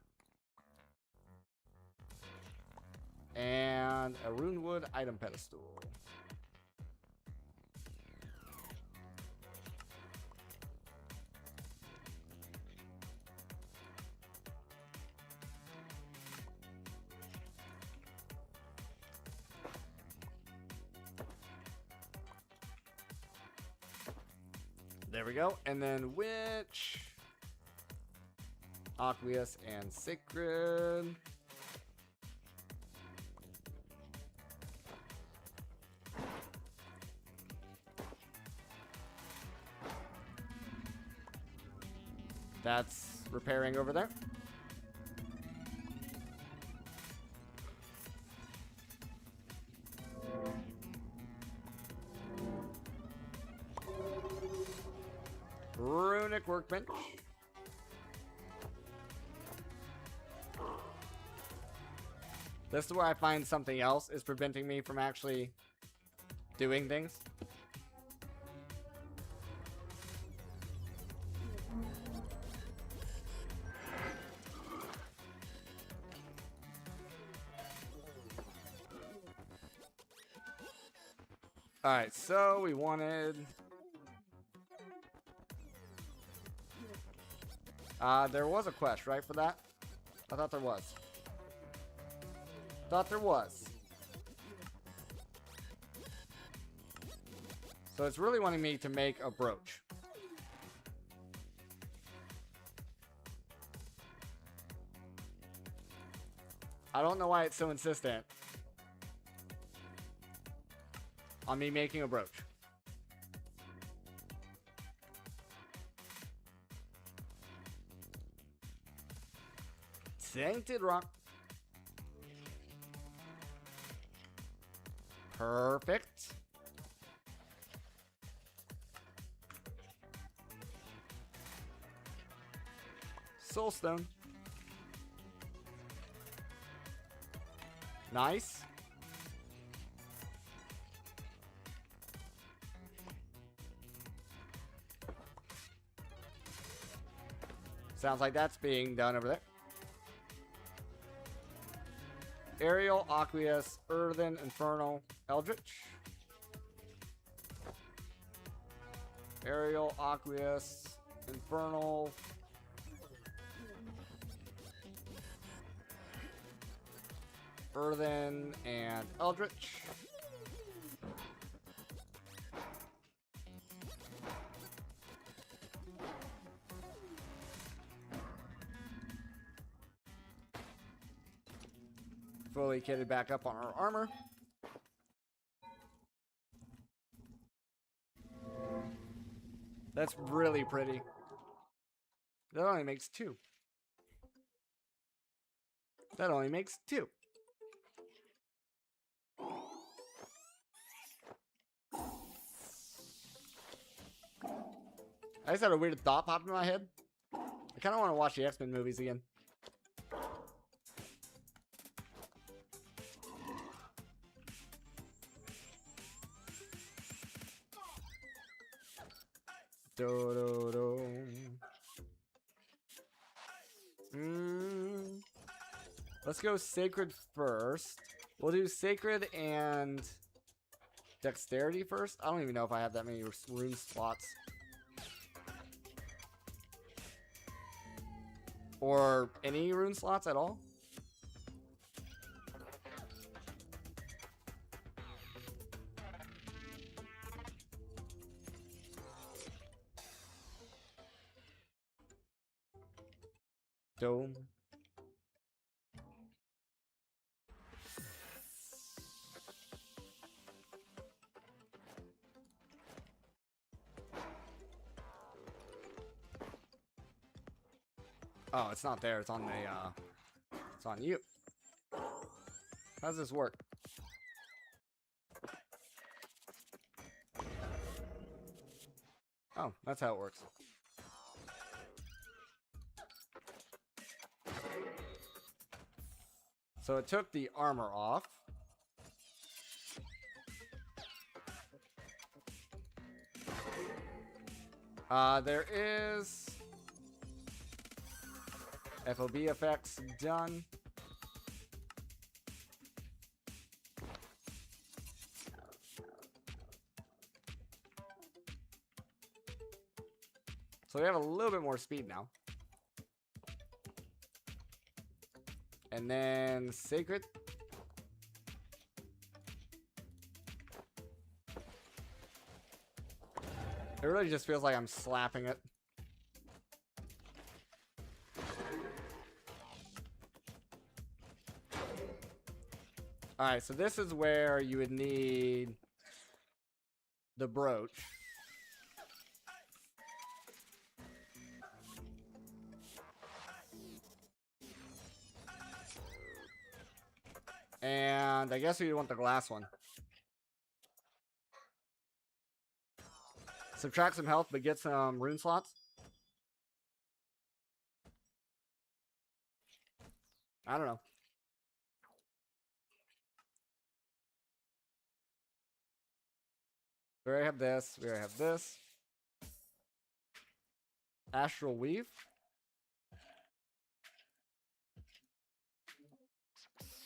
S1: And a rune wood item pedestal. There we go. And then witch, aqueous, and sacred. That's repairing over there. Runic workbench. This is where I find something else is preventing me from actually doing things. Alright, so we wanted... there was a quest, right, for that? I thought there was. Thought there was. So it's really wanting me to make a brooch. I don't know why it's so insistent on me making a brooch. Tainted Rock. Perfect. Soulstone. Nice. Sounds like that's being done over there. Aerial, Aqueous, Earthen, Infernal, Eldritch. Aerial, Aqueous, Infernal. Earthen, and Eldritch. Fully kitted back up on our armor. That's really pretty. That only makes 2. That only makes 2. I just had a weird thought pop in my head. I kind of want to watch the X-Men movies again. Do, do, do. Let's go Sacred first. We'll do Sacred and Dexterity first. I don't even know if I have that many rune slots. Or any rune slots at all. Dome. Oh, it's not there. It's on the, it's on you. How does this work? Oh, that's how it works. So it took the armor off. There is FOB effects done. So we have a little bit more speed now. And then Sacred. It really just feels like I'm slapping it. Alright, so this is where you would need the brooch. And I guess we want the glass one. Subtract some health, but get some rune slots. I don't know. We already have this. We already have this. Astral Weave.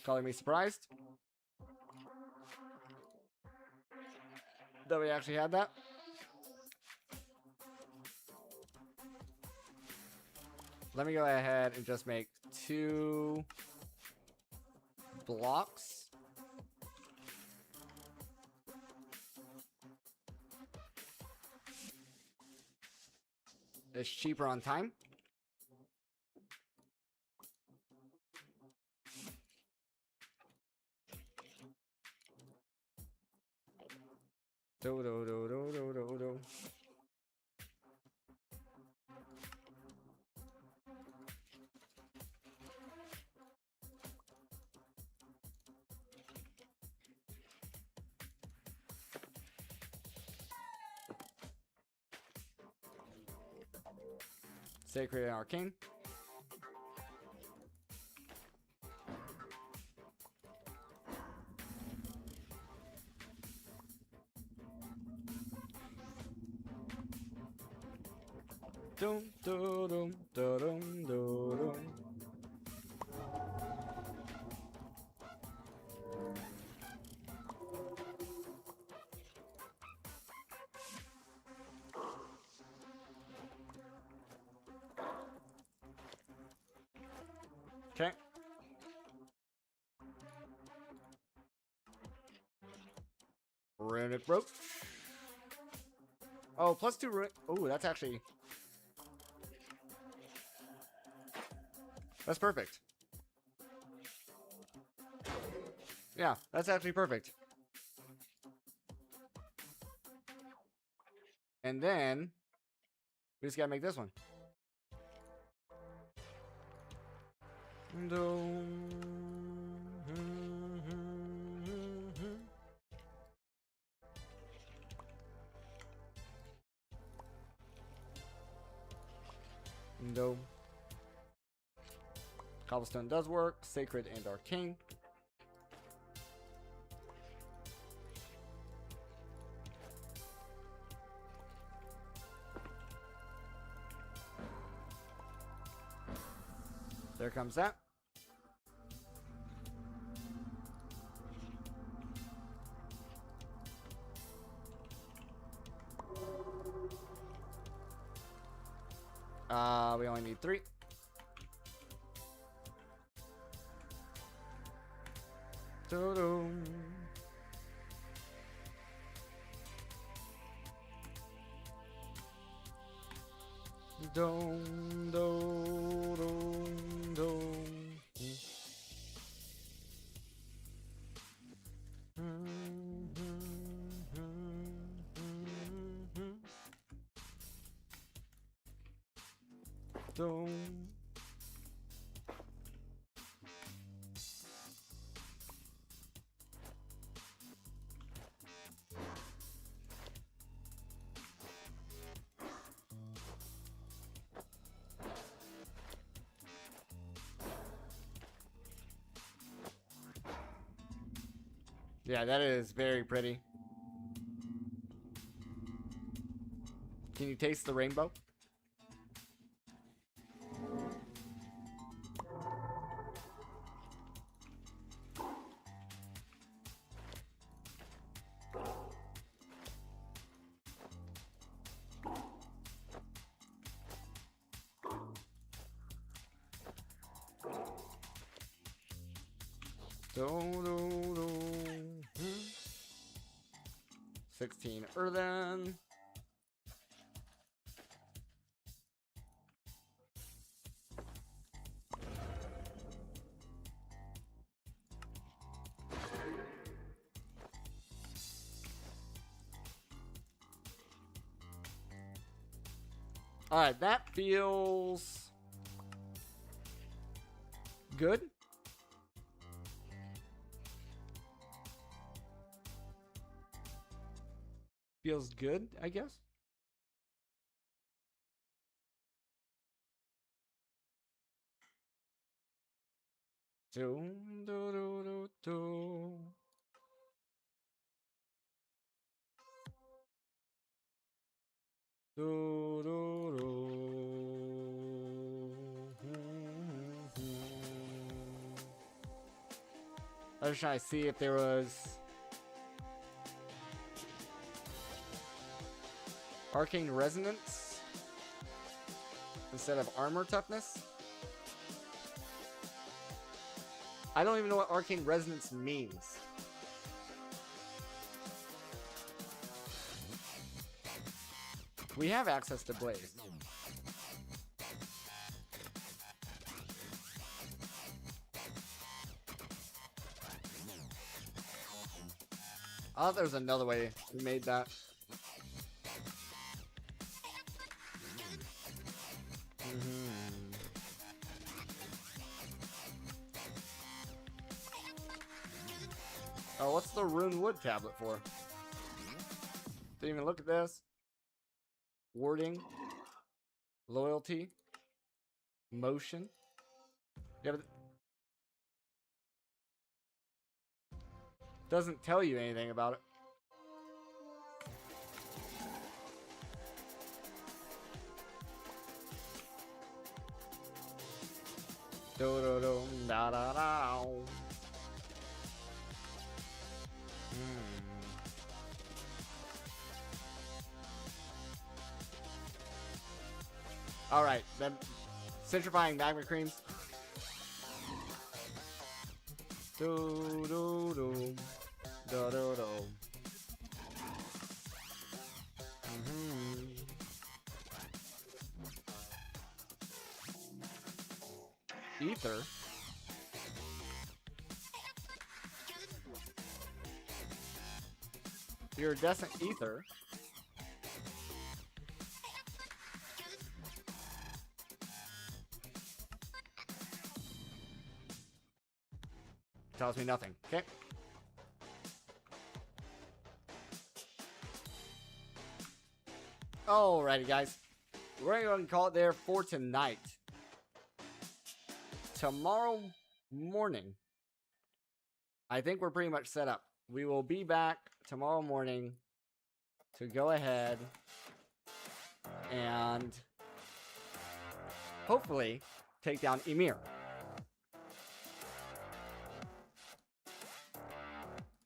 S1: Calling me surprised that we actually had that. Let me go ahead and just make 2 blocks. It's cheaper on time. Do do do do do do do. Sacred and Arcane. Dum dum dum dum dum. Okay. Runic Rope. Oh, +2 Oh, that's actually... That's perfect. Yeah, that's actually perfect. And then... we just gotta make this one. No. Cobblestone does work. Sacred and Arcane. There comes that. We only need 3. Doo-doo. Dum, dum, dum, dum. Dum. Yeah, that is very pretty. Can you taste the rainbow? Do, do, do. 16 earthen. Alright, that feels good. Feels good, I guess. Do, do, do, do, do. Do, do, do. I was trying to see if there was Arcane Resonance instead of Armor Toughness. I don't even know what Arcane Resonance means. We have access to Blaze. I thought there was another way we made that. Oh, what's the Rune Wood tablet for? Didn't even look at this. Wording. Loyalty. Motion. Yeah, but doesn't tell you anything about it. Do do do da da da. All right, then centrifying magma creams. Do do do do do do. Ether. Iridescent ether. Tells me nothing. Okay. Alrighty, guys. We're going to call it there for tonight. Tomorrow morning, I think we're pretty much set up. We will be back tomorrow morning to go ahead and hopefully take down Ymir.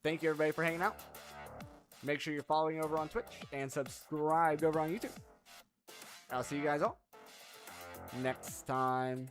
S1: Thank you, everybody, for hanging out. Make sure you're following over on Twitch and subscribed over on YouTube. I'll see you guys all next time.